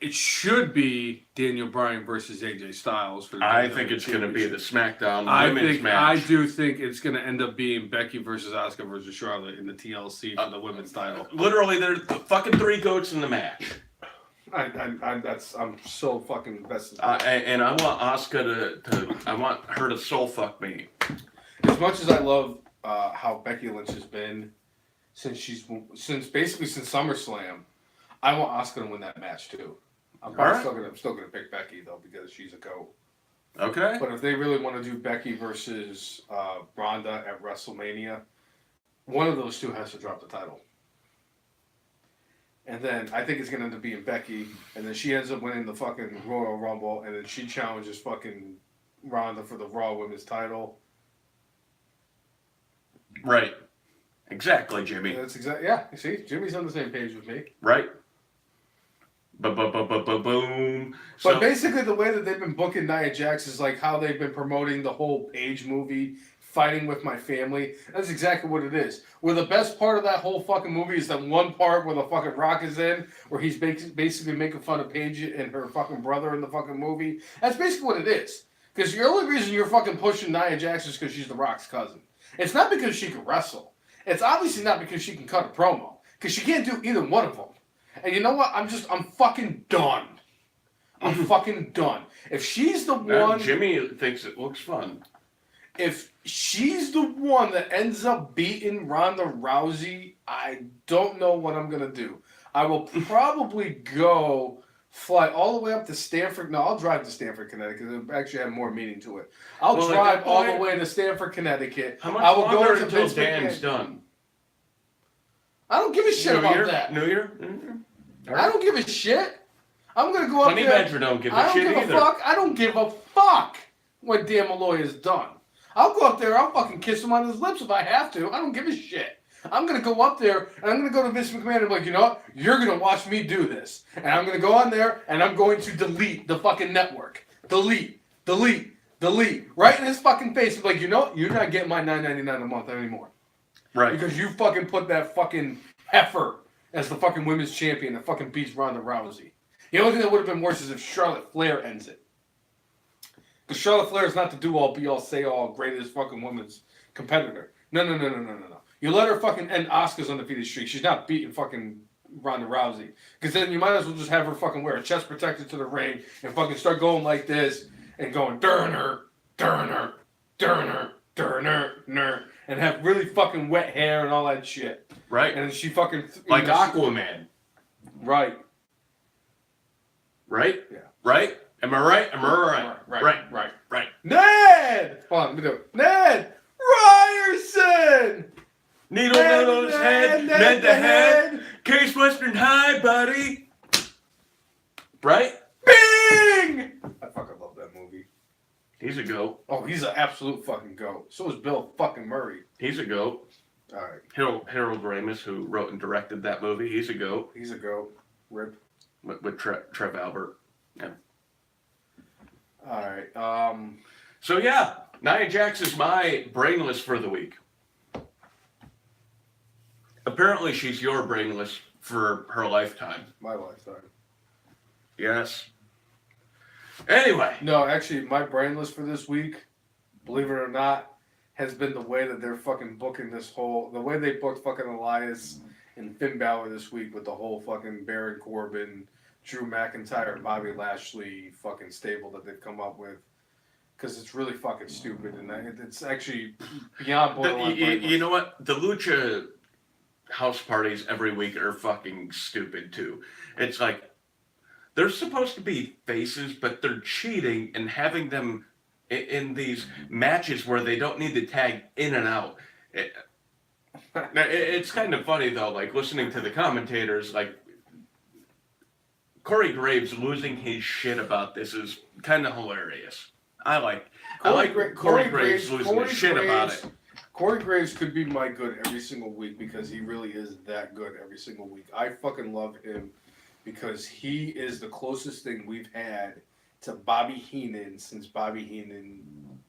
it should be Daniel Bryan versus AJ Styles for the I think it's going to be the Smackdown women's match. I do think it's going to end up being Becky versus Asuka versus Charlotte in the TLC for the women's title. Literally, there's the fucking 3 goats in the match. I'm so fucking invested. And I want Asuka I want her to soul fuck me. As much as I love how Becky Lynch has been since basically since SummerSlam, I want Asuka to win that match too. I'm still gonna pick Becky though because she's a goat. Okay. But if they really want to do Becky versus Ronda at WrestleMania, one of those two has to drop the title. And then I think it's gonna end up being Becky, and then she ends up winning the fucking Royal Rumble, and then she challenges fucking Ronda for the Raw Women's title. Right. Exactly, Jimmy. That's exactly, yeah. You see, Jimmy's on the same page with me. Right. Boom. But basically, the way that they've been booking Nia Jax is like how they've been promoting the whole Paige movie, Fighting with My Family. That's exactly what it is. Where the best part of that whole fucking movie is that one part where the fucking Rock is in, where he's basically making fun of Paige and her fucking brother in the fucking movie. That's basically what it is. Because the only reason you're fucking pushing Nia Jax is because she's the Rock's cousin. It's not because she can wrestle. It's obviously not because she can cut a promo. Because she can't do either one of them. And you know what? I'm fucking done. I'm fucking done. If she's the one... Jimmy thinks it looks fun. If she's the one that ends up beating Ronda Rousey, I don't know what I'm going to do. I will probably fly all the way up to Stamford. No, I'll drive to Stamford, Connecticut. It actually have more meaning to it. I'll drive all the way to Stamford, Connecticut. How much I will longer go until Dan's done? I don't give a shit about that. New Year? I don't give a shit. I'm going to go up Honey there. Badger don't give a shit either. I don't give a fuck when Dan Malloy is done. I'll go up there. I'll fucking kiss him on his lips if I have to. I don't give a shit. I'm going to go up there, and I'm going to go to Vince McMahon and be like, you know what? You're going to watch me do this. And I'm going to go on there, and I'm going to delete the fucking network. Delete. Right in his fucking face. I'm like, you know what? You're not getting my $9.99 a month anymore. Right. Because you fucking put that fucking heifer as the fucking women's champion that fucking beats Ronda Rousey. The only thing that would have been worse is if Charlotte Flair ends it. Because Charlotte Flair is not the do-all, be-all, say-all, greatest fucking women's competitor. No. You let her fucking end Asuka's undefeated streak. She's not beating fucking Ronda Rousey. Because then you might as well just have her fucking wear a chest protector to the ring and fucking start going like this and going Durner, and have really fucking wet hair and all that shit. Right. And she fucking... Like Aquaman. Right. Right? Yeah. Right? Am I right? Am I right? Right. Ned! Hold on, let me do it. Ned Ryerson! Needle on his head, Ned the head. Case Western High, buddy. Right? Bing! I fucking love that movie. He's a goat. Oh, he's an absolute fucking goat. So is Bill fucking Murray. He's a goat. All right. Harold Ramis, who wrote and directed that movie, he's a goat. He's a goat. Rip. With Trev Albert. Yeah. All right. So yeah, Nia Jax is my brainless for the week. Apparently, she's your brainless for her lifetime. My lifetime. Yes. Anyway. No, actually, my brainless for this week, believe it or not, has been the way that they're fucking booking the way they booked fucking Elias and Finn Balor this week with the whole fucking Baron Corbin, Drew McIntyre, and Bobby Lashley fucking stable that they've come up with. Because it's really fucking stupid, and it's actually beyond borderline. You know what? The Lucha house parties every week are fucking stupid, too. It's like, they're supposed to be faces, but they're cheating and having them in these matches where they don't need to tag in and out. It's kind of funny, though, like, listening to the commentators, like, Corey Graves losing his shit about this is kind of hilarious. I like Corey Graves losing his shit about it. Corey Graves could be my good every single week because he really is that good every single week. I fucking love him because he is the closest thing we've had to Bobby Heenan since Bobby Heenan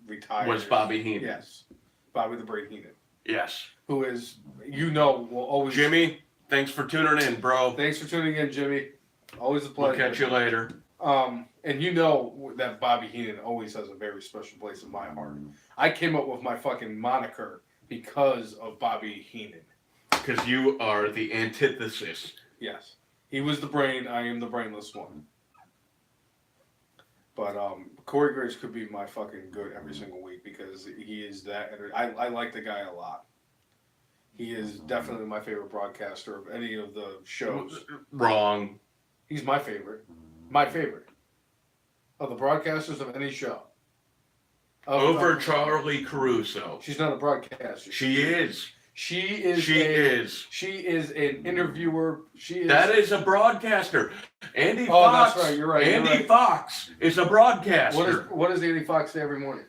retired. Was Bobby Heenan? Yes. Bobby the Brain Heenan. Yes. Who is, will always... Jimmy, thanks for tuning in, bro. Thanks for tuning in, Jimmy. Always a pleasure. We'll catch you later. And you know that Bobby Heenan always has a very special place in my heart. I came up with my fucking moniker because of Bobby Heenan. Because you are the antithesis. Yes. He was the brain, I am the brainless one. But Corey Graves could be my fucking good every single week because he is that. I like the guy a lot. He is definitely my favorite broadcaster of any of the shows. Wrong. He's my favorite. My favorite. Of the broadcasters of any show. Over Charlie Caruso. She's not a broadcaster. She is. She is. She is. She is an interviewer. She is. That is a broadcaster. Andy Fox. That's right. You're right. Andy Fox is a broadcaster. What does Andy Fox say every morning?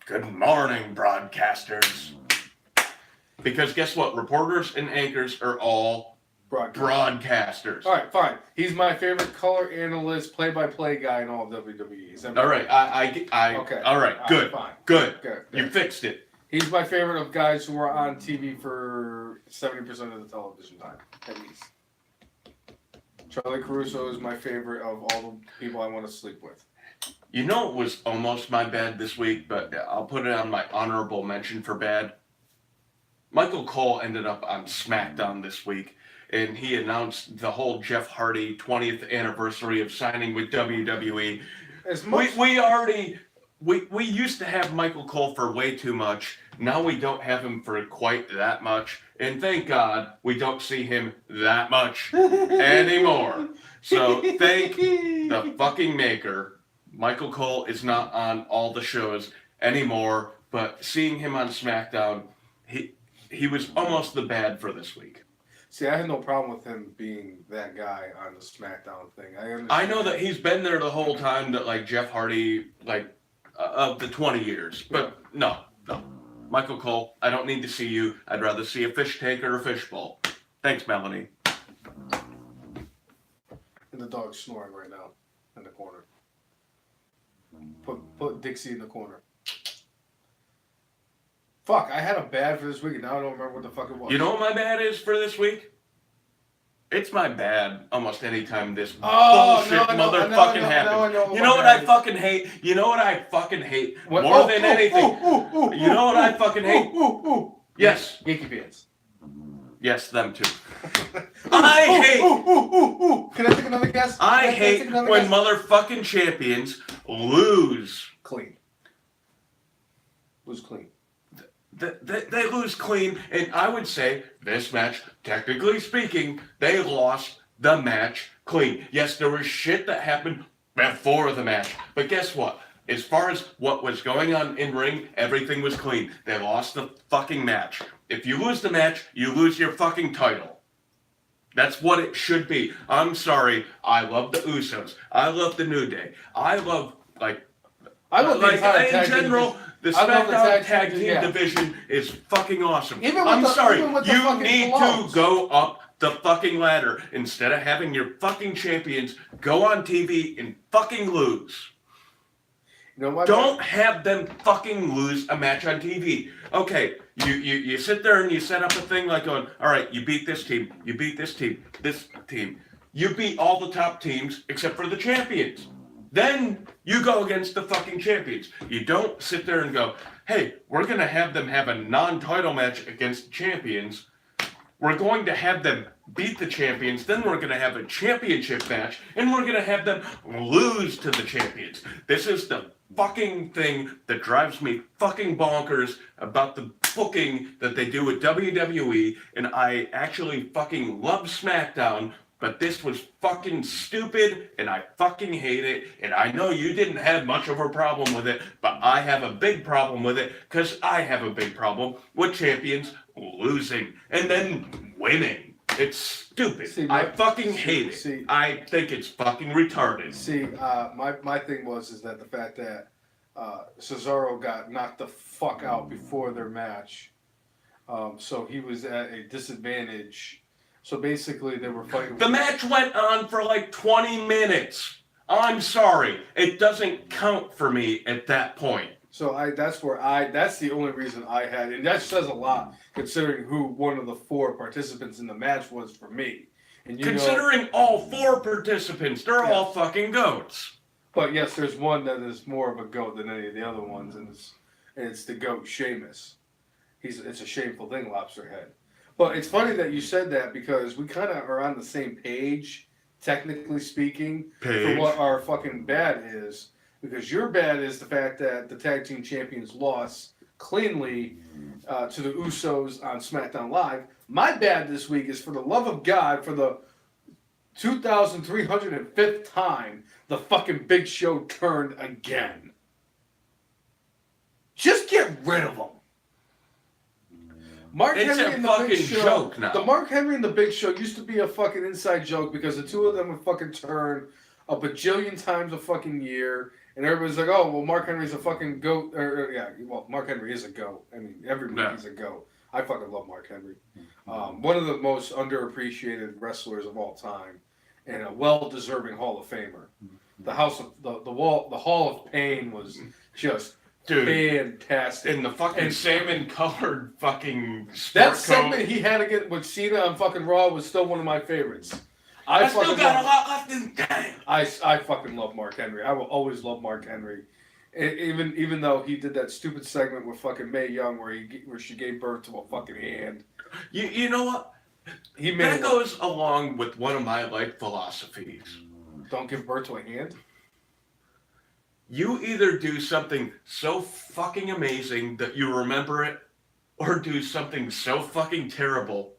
Good morning, broadcasters. Because guess what? Reporters and anchors are all broadcasters. All right, fine. He's my favorite color analyst, play-by-play guy in all of WWE. All right. Okay. All right. Good. Fine. Good. You fixed it. He's my favorite of guys who are on TV for 70% of the television time, at least. Charlie Caruso is my favorite of all the people I want to sleep with. You know, it was almost my bad this week, but I'll put it on my honorable mention for bad. Michael Cole ended up on Smackdown this week, and he announced the whole Jeff Hardy 20th anniversary of signing with WWE. We used to have Michael Cole for way too much. Now we don't have him for quite that much. And thank God we don't see him that much anymore. So thank the fucking maker. Michael Cole is not on all the shows anymore, but seeing him on SmackDown, he was almost the bad for this week. See, I had no problem with him being that guy on the SmackDown thing. I know that he's been there the whole time that, like, Jeff Hardy, like, of the 20 years. But no. Michael Cole, I don't need to see you. I'd rather see a fish tank or a fishbowl. Thanks, Melanie. And the dog's snoring right now in the corner. Put Dixie in the corner. Fuck, I had a bad for this week and now I don't remember what the fuck it was. You know what my bad is for this week? It's my bad almost anytime this bullshit motherfucking happens. You know what I fucking hate? You know what I fucking hate? More than anything. You know what I fucking hate? Yes. Yankee fans. Yes, them too. I hate. Can I take another guess? I hate when motherfucking champions lose. Clean. Lose clean. They lose clean, and I would say this match, technically speaking, they lost the match clean. Yes, there was shit that happened before the match, but guess what? As far as what was going on in ring, everything was clean. They lost the fucking match. If you lose the match, you lose your fucking title. That's what it should be. I'm sorry. I love the Usos. I love the New Day. I love, in general, the SmackDown Tag Team division is fucking awesome. I'm sorry. You need to go up the fucking ladder instead of having your fucking champions go on TV and fucking lose. You know what? Don't have them fucking lose a match on TV. Okay, you sit there and you set up a thing like going, all right, you beat this team, you beat this team, this team. You beat all the top teams except for the champions. Then you go against the fucking champions. You don't sit there and go, hey, we're going to have them have a non-title match against champions. We're going to have them beat the champions. Then we're going to have a championship match. And we're going to have them lose to the champions. This is the fucking thing that drives me fucking bonkers about the booking that they do with WWE. And I actually fucking love SmackDown. But this was fucking stupid, and I fucking hate it, and I know you didn't have much of a problem with it, but I have a big problem with it, because I have a big problem with champions losing, and then winning. It's stupid. I fucking hate it. I think it's fucking retarded. See, my thing is that the fact that Cesaro got knocked the fuck out before their match, so he was at a disadvantage. So basically, they were fighting. The match went on for like 20 minutes. I'm sorry. It doesn't count for me at that point. So that's the only reason I had, and that says a lot considering who one of the four participants in the match was for me. And considering all 4 participants, they're all fucking goats. But yes, there's one that is more of a goat than any of the other ones, and it's the goat Sheamus. It's a shameful thing, Lobsterhead. But it's funny that you said that because we kind of are on the same page, technically speaking, for what our fucking bad is. Because your bad is the fact that the tag team champions lost cleanly to the Usos on SmackDown Live. My bad this week is, for the love of God, for the 2,305th time, the fucking Big Show turned again. Just get rid of him. Mark It's Henry a and the fucking Big Show. joke now. The Mark Henry and the Big Show used to be a fucking inside joke because the two of them would fucking turn a bajillion times a fucking year. And everybody's like, oh, well, Mark Henry's a fucking goat. Well, Mark Henry is a goat. I mean, everybody's a goat. I fucking love Mark Henry. One of the most underappreciated wrestlers of all time, and a well-deserving Hall of Famer. The Hall of Pain was just fantastic. And the fucking salmon-colored fucking that segment he had against with Cena on fucking Raw was still one of my favorites. I still got a lot left in the tank. I fucking love Mark Henry. I will always love Mark Henry. Even though he did that stupid segment with fucking Mae Young where she gave birth to a fucking hand. You know what? That goes along with one of my life philosophies. Don't give birth to a hand? You either do something so fucking amazing that you remember it, or do something so fucking terrible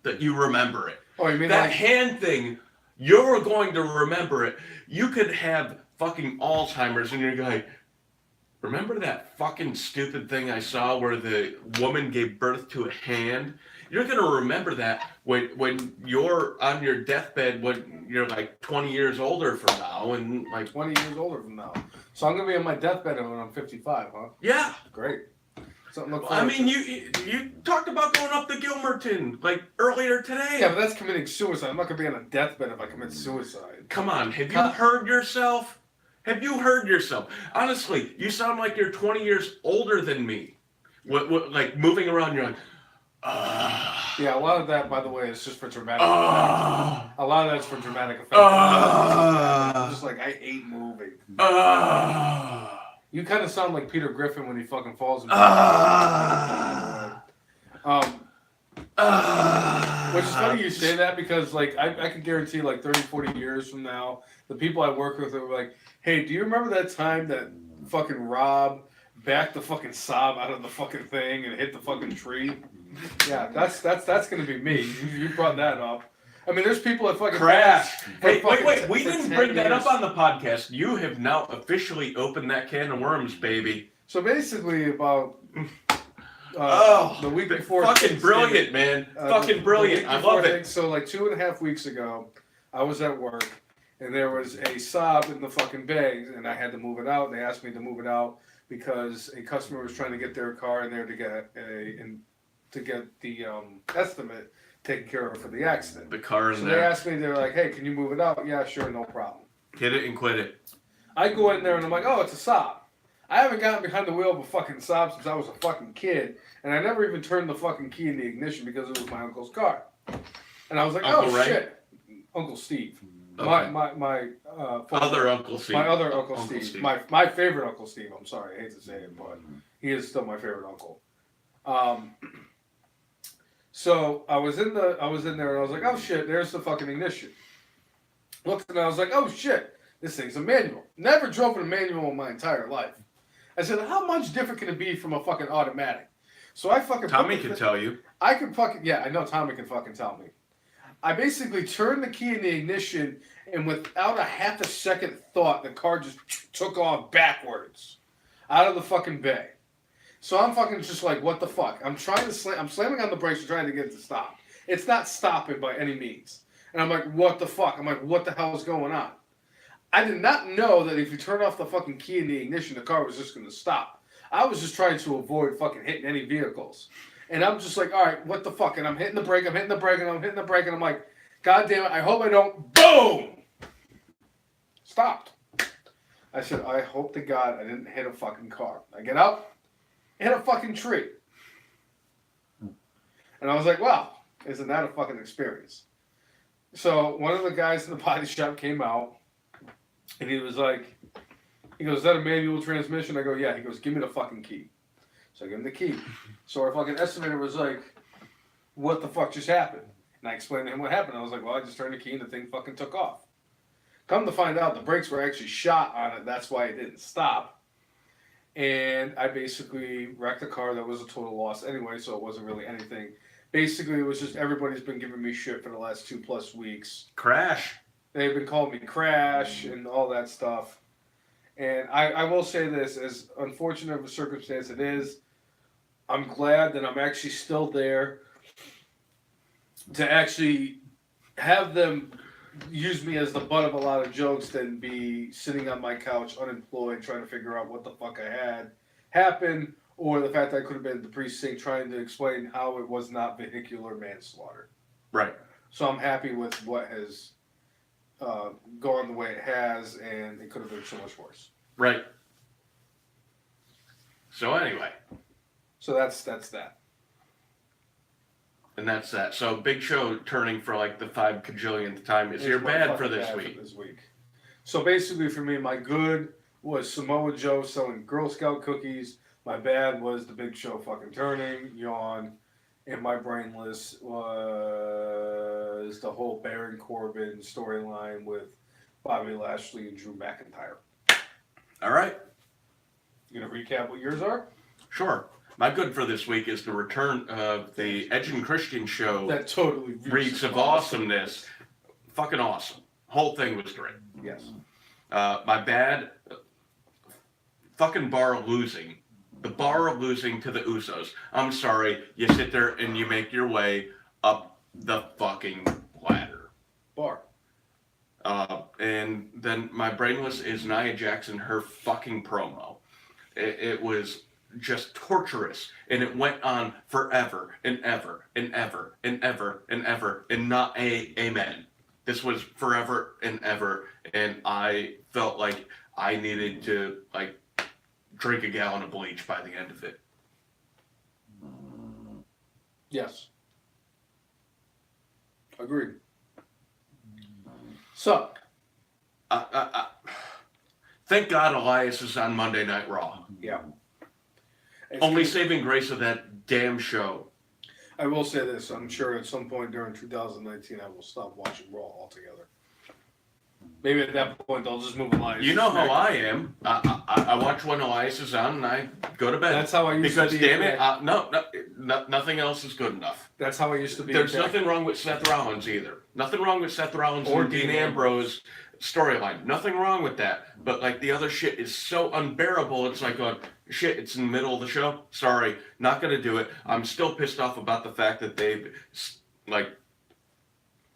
that you remember it. Oh, you mean that hand thing, you're going to remember it. You could have fucking Alzheimer's and you're like, remember that fucking stupid thing I saw where the woman gave birth to a hand? You're going to remember that when you're on your deathbed when you're like 20 years older from now. And like 20 years older from now. So I'm going to be on my deathbed when I'm 55, huh? Yeah. Great. I mean, you talked about going up to Gilmerton like earlier today. Yeah, but that's committing suicide. I'm not going to be on a deathbed if I commit suicide. Come on, have you heard yourself? Have you heard yourself? Honestly, you sound like you're 20 years older than me. Like moving around, you're like, Yeah, a lot of that, by the way, is just for dramatic effect. A lot of that's for dramatic effect. I'm just like, I hate moving. You kind of sound like Peter Griffin when he fucking falls in. Which is funny you say that because, like, I can guarantee, like, 30, 40 years from now, the people I work with are like, hey, do you remember that time that fucking Rob backed the fucking Saab out of the fucking thing and hit the fucking tree? Yeah, that's going to be me. You brought that up. I mean, there's people that fucking crash. Hey, wait. We didn't bring that up on the podcast. You have now officially opened that can of worms, baby. So basically, about the week before, fucking brilliant, man. Fucking brilliant. I love it. So like 2.5 weeks ago, I was at work, and there was a Saab in the fucking bay, and I had to move it out. They asked me to move it out because a customer was trying to get their car in there to get the estimate taken care of for the accident. The car in there. So they asked me, they're like, hey, can you move it out? Yeah, sure, no problem. Hit it and quit it. I go in there and I'm like, oh, it's a Saab. I haven't gotten behind the wheel of a fucking Saab since I was a fucking kid, and I never even turned the fucking key in the ignition because it was my uncle's car. And I was like, Uncle Ray? Shit. Uncle Steve. Okay. My other Uncle Steve. My other Uncle Steve. My favorite Uncle Steve. I'm sorry, I hate to say it, but he is still my favorite uncle. So I was in there and I was like, oh shit, there's the fucking ignition. Looked and I was like, oh shit, this thing's a manual. Never drove in a manual in my entire life. I said, how much different can it be from a fucking automatic? So I fucking Tommy can tell you. I can fucking I know Tommy can fucking tell me. I basically turned the key in the ignition, and without a half a second thought, the car just took off backwards out of the fucking bay. So I'm fucking just like, what the fuck? I'm slamming on the brakes and trying to get it to stop. It's not stopping by any means. And I'm like, what the fuck? I'm like, what the hell is going on? I did not know that if you turn off the fucking key in the ignition, the car was just going to stop. I was just trying to avoid fucking hitting any vehicles. And I'm just like, all right, what the fuck? And I'm hitting the brake, and I'm like, God damn it, I hope I don't, boom! Stopped. I said, I hope to God I didn't hit a fucking car. I get out, hit a fucking tree. And I was like, wow, isn't that a fucking experience? So one of the guys in the body shop came out, and he was like, "Is that a manual transmission?" I go, "Yeah." He goes, "Give me the fucking key." So I give him the key. So our fucking estimator was like, "What the fuck just happened?" And I explained to him what happened. I was like, "Well, I just turned the key and the thing fucking took off." Come to find out, the brakes were actually shot on it. That's why it didn't stop. And I basically wrecked a car that was a total loss anyway, so it wasn't really anything. Basically, it was just everybody's been giving me shit for the last 2+ weeks. Crash. They've been calling me Crash and all that stuff. And I will say this, as unfortunate of a circumstance it is, I'm glad that I'm actually still there to actually have them use me as the butt of a lot of jokes than be sitting on my couch unemployed trying to figure out what the fuck I had happen, or the fact that I could have been at the precinct trying to explain how it was not vehicular manslaughter. Right. So I'm happy with what has gone the way it has, and it could have been so much worse. Right. So anyway. So that's that. And that's that. So Big Show turning for like the 5 kajillionth time is your bad for this week. So basically for me, my good was Samoa Joe selling Girl Scout cookies. My bad was the Big Show fucking turning, yawn. And my brainless was the whole Baron Corbin storyline with Bobby Lashley and Drew McIntyre. All right. You gonna recap what yours are? Sure. My good for this week is the return of the Edge and Christian show. That totally reeks of awesomeness. Fucking awesome. Whole thing was great. Yes. My bad. Fucking bar losing. The bar of losing to the Usos. I'm sorry. You sit there and you make your way up the fucking ladder. Bar. And then my brainless is Nia Jackson, her fucking promo. It was just torturous, and it went on forever and ever and ever and ever and ever, and not amen. This was forever and ever, and I felt like I needed to like drink a gallon of bleach by the end of it. Yes. Agreed. So. Thank God Elias is on Monday Night Raw. Yeah. Only saving grace of that damn show. I will say this. I'm sure at some point during 2019 I will stop watching Raw altogether. Maybe at that point they'll just move Elias. You know how I am. I watch when Elias is on and I go to bed. That's how I used to be. Because damn it, nothing else is good enough. That's how I used to be. There's nothing wrong with Seth Rollins either. Nothing wrong with Seth Rollins or Dean Ambrose storyline. Nothing wrong with that. But like the other shit is so unbearable. It's like going, shit, it's in the middle of the show. Sorry, not gonna do it. I'm still pissed off about the fact that they've like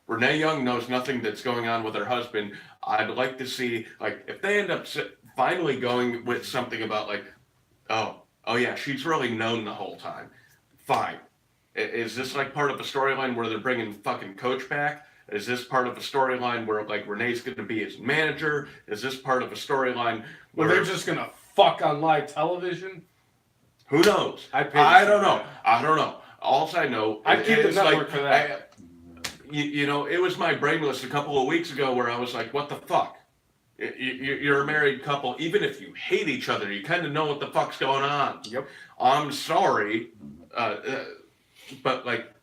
Renee Young knows nothing that's going on with her husband. I'd like to see like if they end up finally going with something about like, oh yeah, she's really known the whole time. Fine. Is this like part of a storyline where they're bringing fucking Coach back? Is this part of a storyline where like Renee's going to be his manager? Is this part of a storyline where they're just going to fuck on live television? Who knows? I don't know. I don't know. All I know I keep the network for that. You know, it was my brainless a couple of weeks ago where I was like, what the fuck? You're a married couple. Even if you hate each other, you kind of know what the fuck's going on. Yep. I'm sorry, but like,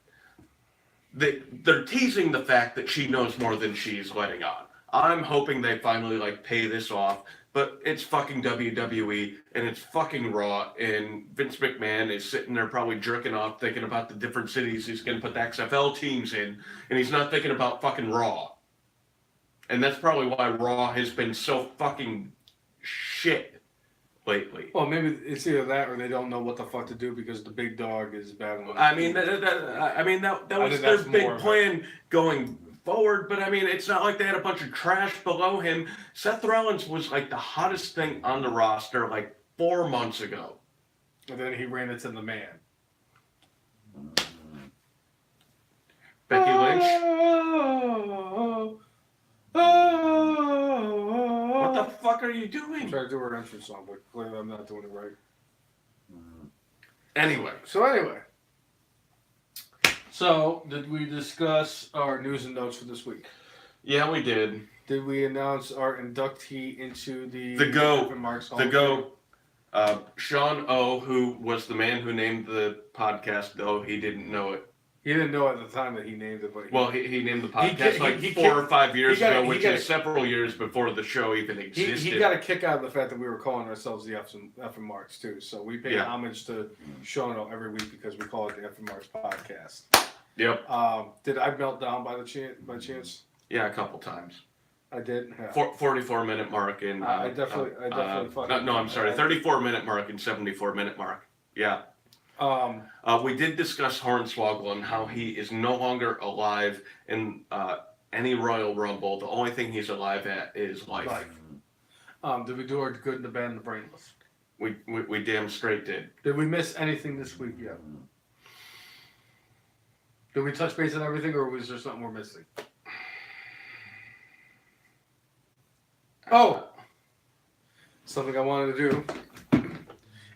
they're teasing the fact that she knows more than she's letting on. I'm hoping they finally like pay this off, but it's fucking WWE and it's fucking Raw, and Vince McMahon is sitting there probably jerking off thinking about the different cities he's going to put the XFL teams in, and he's not thinking about fucking Raw. And that's probably why Raw has been so fucking shit lately. Well, maybe it's either that or they don't know what the fuck to do because the big dog is battling. I mean, that was their big plan going forward, but I mean, it's not like they had a bunch of trash below him. Seth Rollins was like the hottest thing on the roster like 4 months ago. And then he ran into the man. Becky Lynch? What the fuck are you doing? I'm trying to do her entrance song, but clearly I'm not doing it right. Anyway. So So, did we discuss our news and notes for this week? Yeah, we did. Did we announce our inductee into the GOAT, Evan Marks Hall the of Fame? GOAT, Sean O, who was the man who named the podcast, though he didn't know it. He didn't know at the time that he named it, but he named the podcast 4 or 5 years ago, which is several years before the show even existed. He got a kick out of the fact that we were calling ourselves the F and Marks too. So we pay homage to Sean O every week because we call it the F and Marks podcast. Yep. Did I melt down by chance? Yeah, a couple times. I did. Yeah. 44-minute mark in. I definitely. I'm sorry. 34-minute mark and 74-minute mark. Yeah. We did discuss Hornswoggle and how he is no longer alive in any Royal Rumble. The only thing he's alive at is life. Did we do our good and the bad and the brainless? We damn straight did. Did we miss anything this week yet? Did we touch base on everything, or was there something we're missing? Oh! Something I wanted to do.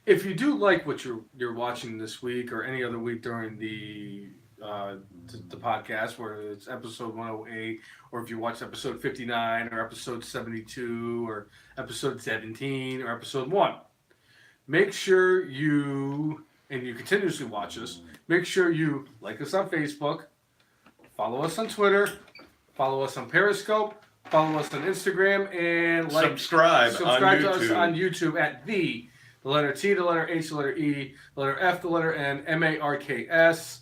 If you do like what you're watching this week or any other week during the podcast, whether it's episode 108, or if you watch episode 59 or episode 72 or episode 17 or episode 1, make sure you continuously watch us, make sure you like us on Facebook, follow us on Twitter, follow us on Periscope, follow us on Instagram, and subscribe to us on YouTube at the letter T, the letter H, the letter E, the letter F, the letter N, MARKS.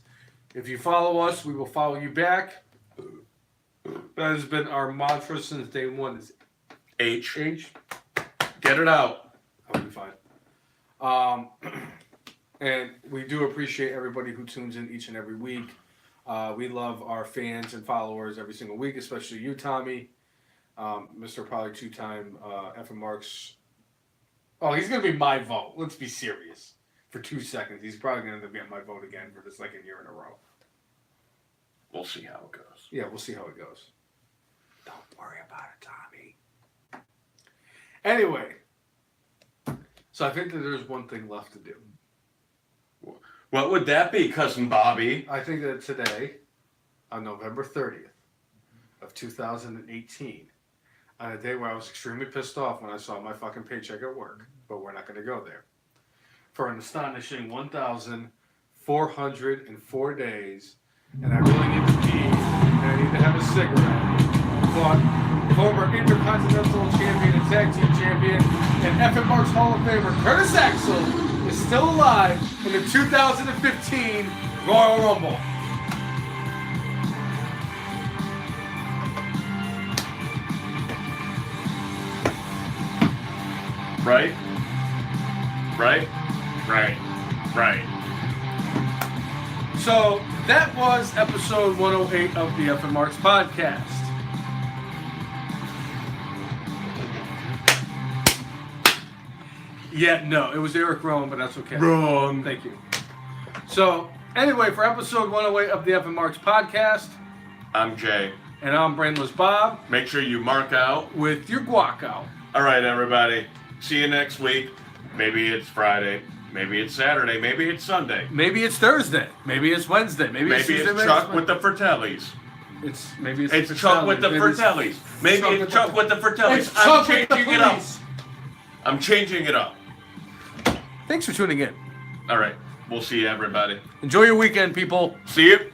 If you follow us, we will follow you back. That has been our mantra since day one. Is H. Get it out. That'll be fine. And we do appreciate everybody who tunes in each and every week. We love our fans and followers every single week, especially you, Tommy. Mr. Probably two-time F and Marks. Oh, he's going to be my vote. Let's be serious. For 2 seconds. He's probably going to end up getting my vote again for the second year in a row. We'll see how it goes. Yeah, we'll see how it goes. Don't worry about it, Tommy. Anyway. So I think that there's one thing left to do. What would that be, Cousin Bobby? I think that today, on November 30th of 2018, on a day where I was extremely pissed off when I saw my fucking paycheck at work, but we're not going to go there, for an astonishing 1,404 days, and I really need to pee, and I need to have a cigarette, but former Intercontinental Champion and Tag Team Champion and F and Marks Hall of Famer Curtis Axel is still alive in the 2015 Royal Rumble. Right. So that was episode 108 of the F and Marks podcast. Yeah, no, it was Eric Rowan, but that's okay. Wrong. Thank you. So, anyway, for episode 108 of the F and Marks podcast, I'm Jay. And I'm Brainless Bob. Make sure you mark out with your guac out. All right, everybody. See you next week. Maybe it's Friday. Maybe it's Saturday. Maybe it's Sunday. Maybe it's Thursday. Maybe it's Wednesday. Maybe it's Chuck with the Fratellis. It's Chuck with the Fratellis. Maybe it's Chuck with the Fratellis. I'm changing it up. I'm changing it up. Thanks for tuning in. All right. We'll see you, everybody. Enjoy your weekend, people. See you.